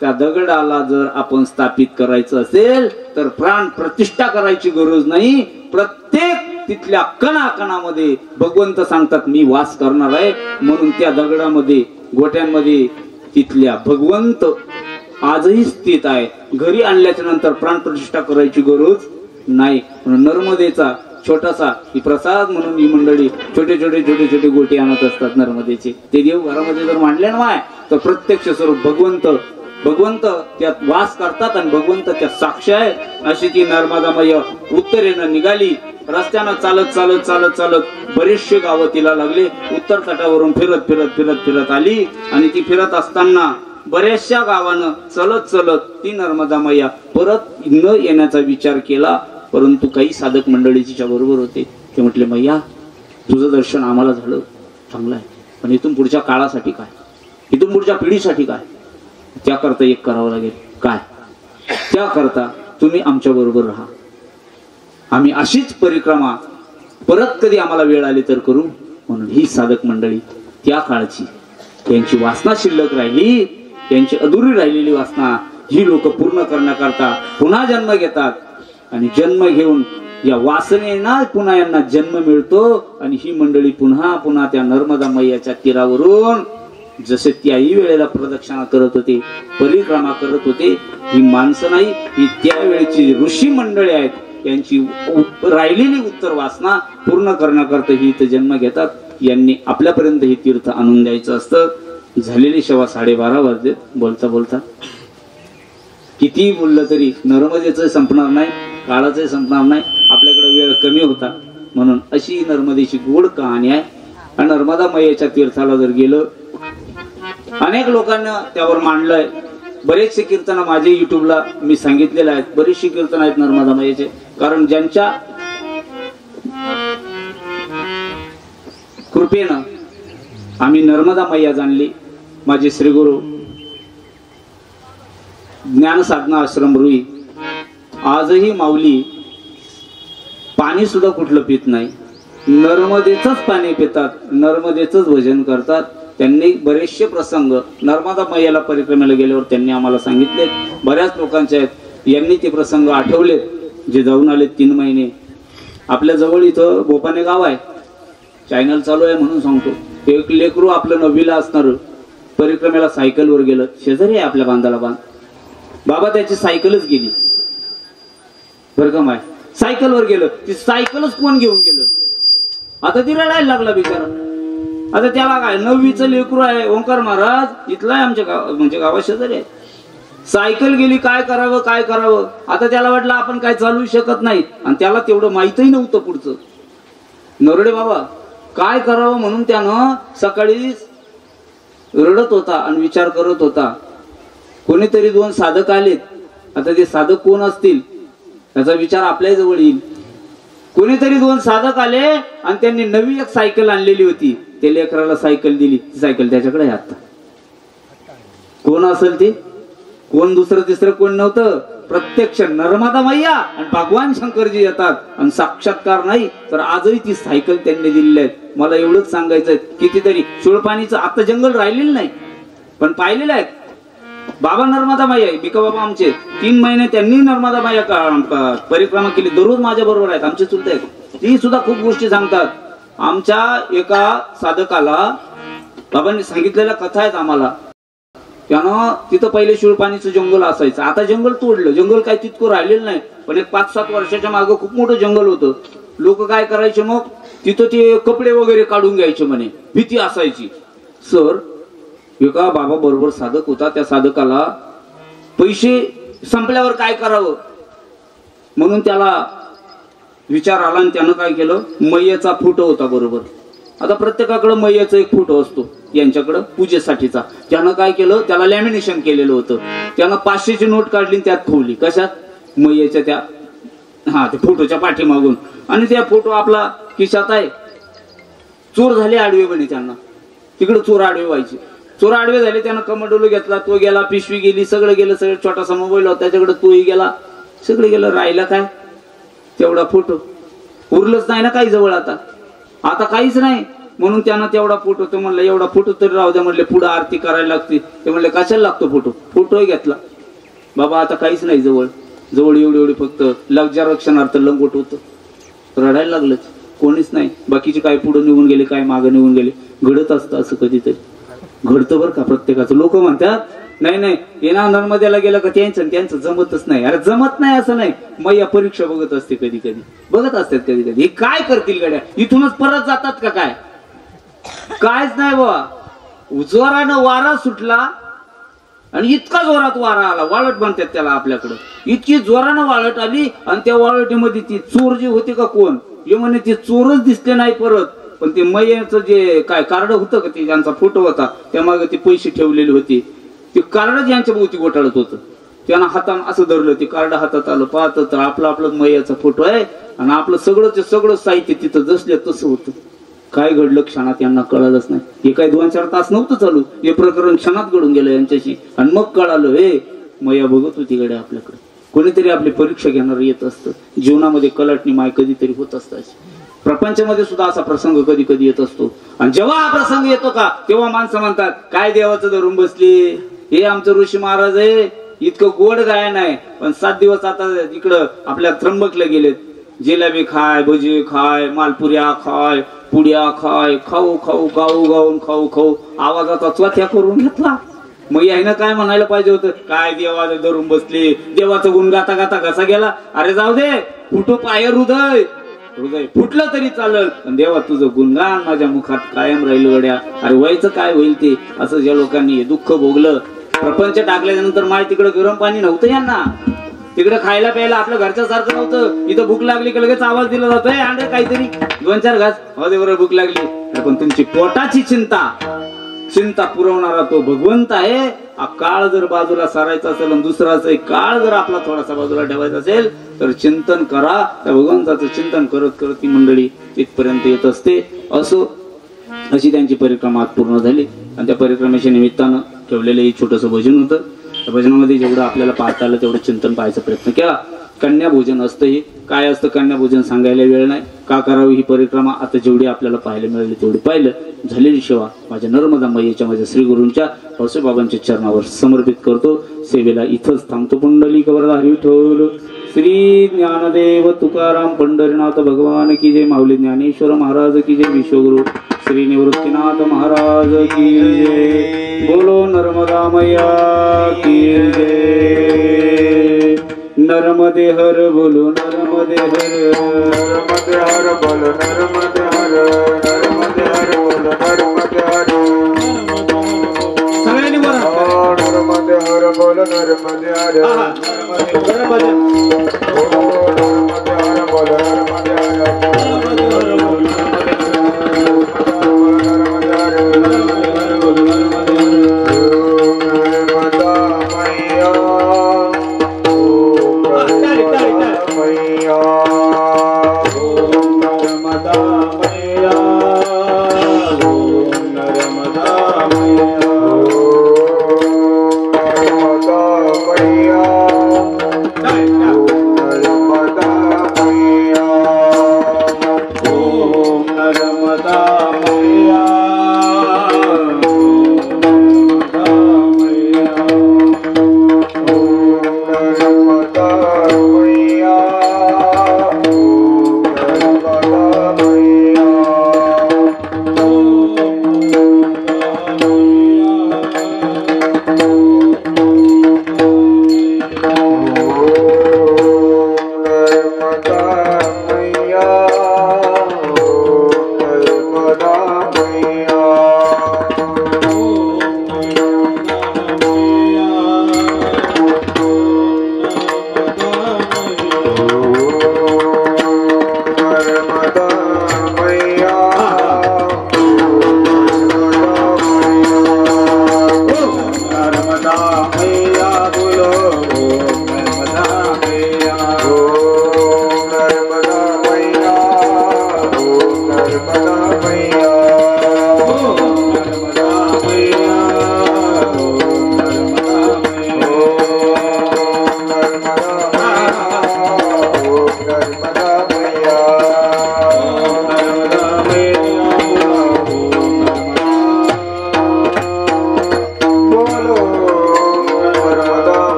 त्या दगडाला जर आपण स्थापित करायचं असेल तर प्राण प्रतिष्ठा करायची गरज नाही. प्रत्येक तिथल्या कणाकणामध्ये भगवंत सांगतात मी वास करणार आहे. म्हणून त्या दगडामध्ये गोट्यांमध्ये तिथल्या भगवंत आजही स्थित आहे. घरी आणल्याच्या नंतर प्राण प्रतिष्ठा करायची गरज नाही. नर्मदेचा छोटासा ही प्रसाद म्हणून ही मंडळी छोटे छोटे गोटे आणत असतात नर्मदेचे. ते देव घरामध्ये जर मांडले ना तर प्रत्यक्ष स्वरूप भगवंत त्यात वास करतात आणि भगवंत त्यात साक्ष आहे. अशी ती नर्मदा मैया उत्तरेनं निघाली. रस्त्यानं चालत चालत चालत चालत बरेचसे गावं तिला लागले. उत्तर तटावरून फिरत फिरत फिरत फिरत आली आणि ती फिरत असताना बऱ्याचशा गावानं चलत चलत ती नर्मदा मैया परत न येण्याचा विचार केला. परंतु काही साधक मंडळी तिच्या बरोबर होते. ते म्हटले मैया तुझं दर्शन आम्हाला झालं, चांगलं आहे, पण इथून पुढच्या काळासाठी काय, इथून पुढच्या पिढीसाठी काय, त्याकरता एक करावं लागेल. काय? त्याकरता तुम्ही आमच्या बरोबर राहा. आम्ही अशीच परिक्रमा परत कधी आम्हाला वेळ आली तर करू. म्हणून ही साधक मंडळी त्या काळची त्यांची वासना शिल्लक राहिली, त्यांची अधुरी राहिलेली वासना ही लोक पूर्ण करण्याकरता पुन्हा जन्म घेतात. आणि जन्म घेऊन या वासनेना पुन्हा यांना जन्म मिळतो. आणि ही मंडळी पुन्हा पुन्हा त्या नर्मदा मैयाच्या तीरावरून जसे त्याही वेळेला प्रदक्षिणा करत होते, परिक्रमा करत होते. ही माणसं नाही, ही त्यावेळेची ऋषी मंडळी आहेत. त्यांची राहिलेली उत्तर वासना पूर्ण करण्याकरता ही इथं जन्म घेतात. यांनी आपल्यापर्यंत हे तीर्थ आणून द्यायचं असतं. झालेली शेवा 12:30 वाजले. बोलता बोलता किती बोललं तरी नर्मदेचं संपणार नाही, काळाचं संपणार नाही. आपल्याकडे वेळ कमी होता म्हणून अशी नर्मदेची गोड कहाणी आहे. आणि नर्मदा मैयाच्या तीर्थाला जर गेलं, अनेक लोकांना त्यावर मांडलंय. बरेचसे कीर्तन माझे युट्यूबला मी सांगितलेले आहेत. बरेचसे कीर्तन आहेत नर्मदा मैयाचे. कारण ज्यांच्या कृपेनं आम्ही नर्मदा मैया जाणली, माझे श्रीगुरु ज्ञान साधना आश्रम रुई आजही माऊली पाणी सुद्धा कुठलं पित नाही, नर्मदेचंच पाणी पितात, नर्मदेचंच भजन करतात. त्यांनी बरेचसे प्रसंग नर्मदा मैयाला परिक्रमेला गेल्यावर त्यांनी आम्हाला सांगितले. बऱ्याच लोकांचे आहेत, यांनी ते प्रसंग आठवले जे जाऊन आले 3 महिने. आपल्या जवळ इथं बोपाने गाव आहे, चॅनल चालू आहे म्हणून सांगतो. एक लेकरू आपलं 9वीला असणार परिक्रमेला सायकलवर गेलं. शेजारी आहे आपल्या बांधाला बांध. बाबा त्याची सायकलच गेली बरं का माय, सायकलवर गेलं. ती सायकलच कोण घेऊन गेलं? आता ती रडायला लागला बिचारा. आता त्याला काय 9वीचं लेकरू आहे, ओंकार महाराज इथला आहे आमच्या गाव, म्हणजे गावा शेजारी आहे. सायकल गेली, काय करावं काय करावं. आता त्याला वाटलं आपण काय चालू शकत नाही, आणि त्याला तेवढं माहितही नव्हतं पुढचं. नरडे बाबा काय करावं म्हणून त्यानं सकाळी रडत होता आणि विचार करत होता. कोणीतरी 2 साधक आलेत. आता ते साधक कोण असतील त्याचा विचार आपल्या जवळ येईल. कोणीतरी 2 साधक आले आणि त्यांनी नवी एक सायकल आणलेली होती. ते लेकराला सायकल दिली. ती सायकल त्याच्याकडे आहे आता. कोण असेल ते? कोण दुसरं तिसरं कोण नव्हतं, प्रत्यक्ष नर्मदा मैया आणि भगवान शंकरजी येतात. आणि साक्षात्कार नाही तर आजही ती सायकल त्यांनी दिलेली आहे. मला एवढंच सांगायचंय, कितीतरी सुळपाणीचं आता जंगल राहिलेलं नाही पण पाहिलेलं आहे. बाबा नर्मदा मैया बिका बाबा आमचे 3 महिने त्यांनी नर्मदा मैया परिक्रमा केली. दररोज माझ्या बरोबर आहेत, आमचे चुलते आहेत. ती सुद्धा खूप गोष्टी सांगतात. आमच्या एका साधकाला बाबांनी सांगितलेल्या कथा आहेत आम्हाला. त्यानं तिथं पहिले शिळपाणीचं जंगल असायचं, आता जंगल तोडलं. जंगल काय तितकं राहिलेलं नाही, पण एक 5-7 वर्षाच्या मागं खूप मोठं जंगल होतं. लोक काय करायचे मग तिथं ते कपडे वगैरे काढून घ्यायचे म्हणे, भीती असायची. सर एका बाबा बरोबर साधक होता. त्या साधकाला पैसे संपल्यावर काय करावं म्हणून त्याला विचार आला आणि त्यानं काय केलं, मैयाचा फोटो होता बरोबर. आता प्रत्येकाकडे मैयाचा एक फोटो असतो, यांच्याकडं पूजेसाठीचा. त्यानं काय केलं, त्याला लॅमिनेशन केलेलं होतं. त्यानं 500ची नोट काढली त्यात ठेवली. कशात? मैयाच्या त्या त्या फोटोच्या पाठीमागून. आणि त्या फोटो आपला खिशात आहे. चोर झाले आडवे म्हणे त्यांना, तिकडे चोर आडवे व्हायचे. चोर आडवे झाले, त्यानं कमंडोलो घेतला, तो गेला, पिशवी गेली, सगळं गेलं. सगळं छोटासा मोबाईल होता त्याच्याकडे, तोही गेला, सगळं गेलं. राहिला काय? तेवढा फोटो. उरलंच नाही ना काही जवळ आता काहीच नाही. म्हणून त्यानं तेवढा फोटो, तो म्हणलं एवढा फोटो तरी राहू द्या. म्हणले पुढे आरती करायला लागते. ते म्हणले कशाला लागतो फोटो? फोटोही घेतला. बाबा आता काहीच नाही जवळ एवढी फक्त लज्जा रक्षणार्थ लंगोट होतं. रडायला लागलंच, कोणीच नाही. बाकीचे काय पुढे निघून गेले, काय मागे निघून गेले. घडत असतं असं, कधीतरी घडतं बरं का प्रत्येकाचं. लोक म्हणतात नाही येणार नर्मदेला गेलं का त्यांचं जमतच नाही. अरे जमत नाही असं नाही. मैया परीक्षा बघत असते, कधी बघत असतात. कधी हे काय करतील गड्या, इथूनच परत जातात का काय? कायच नाही बाबा. जोरानं वारा सुटला आणि इतका जोरात वारा आला, वाळट म्हणतात त्याला आपल्याकडं. इतकी जोरानं वाळट आली आणि त्या वाळटीमध्ये ती चोर जी होती का कोण, हे म्हणे ते चोरच दिसले नाही परत. पण ते मैयाचं जे काय कार्ड होतं का, ते ज्यांचा फोटो होता त्यामागे ते पैसे ठेवलेले होते, ते कार्ड यांच्या भोवती गोटाळत होतं. त्यानं हातानं असं धरलं, ते कार्ड हातात आलं. पाहत तर आपला मैयाचा फोटो आहे आणि आपलं सगळं साहित्य तिथं जसले तसं होतं. काय घडलं क्षणात यांना कळलंच नाही. हे काय 2-4 तास नव्हतं चालू, हे प्रकरण क्षणात घडून गेलं यांच्याशी. आणि मग कळालं, हे मैया बघत होती गड्या आपल्याकडे. कोणीतरी आपली परीक्षा घेणार येत असतं. जीवनामध्ये कलाटणी माय कधीतरी होत असतात. प्रपंचामध्ये सुद्धा असा प्रसंग कधी येत असतो. आणि जेव्हा हा प्रसंग येतो का, तेव्हा माणसं म्हणतात काय देवाचं धरून बसली, हे आमचं ऋषी महाराज आहे, इतकं गोड गायन आहे. पण 7 दिवस आता इकडं आपल्या त्र्यंबकला गेलेत. जिलेबी खाय, भजी खाय, मालपुऱ्या खाय, पुड्या खाय, खाऊ गाऊन खाऊ आवाजाचा चौथ्या करून घेतला. मग यायनं काय म्हणायला पाहिजे होतं, काय देवाचं धरून बसली, देवाचं गुण गाता कसा गेला. अरे जाऊ दे, फुटो पाय हृदय फुटलं तरी चालेल, पण देवा तुझं गुणगान माझ्या मुखात कायम राहिलं गड्या. अरे व्हायचं काय होईल ते. असं ज्या लोकांनी दुःख भोगलं, प्रपंच टाकल्यानंतर माय तिकडे गरम पाणी नव्हतं यांना, तिकडे खायला प्यायला आपल्या घरच्या सारखं नव्हतं. इथं भूक लागली की लगेच आवाज दिला जातोय, अंडे काहीतरी 2-4 घास हो दे बरं, भूक लागली. पण तुमची पोटाची चिंता पुरवणारा तो भगवंत आहे. काळ जर बाजूला सारायचा असेल आणि दुसराच काळ जर आपला थोडासा बाजूला ठेवायचा असेल तर चिंतन करा. त्या भगवंताचं चिंतन करत ती मंडळी तिथपर्यंत येत असते. असो अशी त्यांची परिक्रमा आज पूर्ण झाली आणि त्या परिक्रमेच्या निमित्तानं ठेवलेलं हे छोटंसं भजन होतं. त्या भजनामध्ये जेवढं आपल्याला पाहता आलं तेवढं चिंतन पाहायचा प्रयत्न केला. कन्या भोजन असतं, हे काय असतं कन्या भोजन सांगायला वेळ नाही. का करावी ही परिक्रमा, आता जेवढी आपल्याला पाहायला मिळाली तेवढी पाहिलं. झालेली सेवा माझ्या नर्मदा मैयाच्या माझ्या श्री गुरूंच्या बाबांच्या चरणावर समर्पित करतो. सेवेला इथंच थांबतो. पुंडलिक वरदारी विठ्ठल श्री ज्ञानदेव तुकाराम पंढरीनाथ भगवान की जय. माऊली ज्ञानेश्वर महाराज की जय. विश्वगुरु श्री निवृत्तीनाथ महाराज की जय. बोलो नर्मदा मैया की जय. नर्मदे हर बोलो नर्मदे हर. नर्मदे हर बोलो नर्मदे हर. नर्मदे हर बोलो नर्मदे हर. सगळ्यांनी बोला. नर्मदे हर बोलो नर्मदे हर. नर्मदे हर बोलो नर्मदे हर.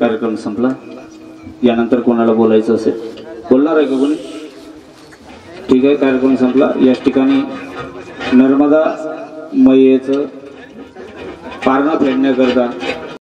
कार्यक्रम संपला. यानंतर कोणाला बोलायचं असेल बोलणार आहे का कोणी? ठीक आहे, कार्यक्रम संपला. याच ठिकाणी नर्मदा मैयेचं पारणा फेडण्याकरता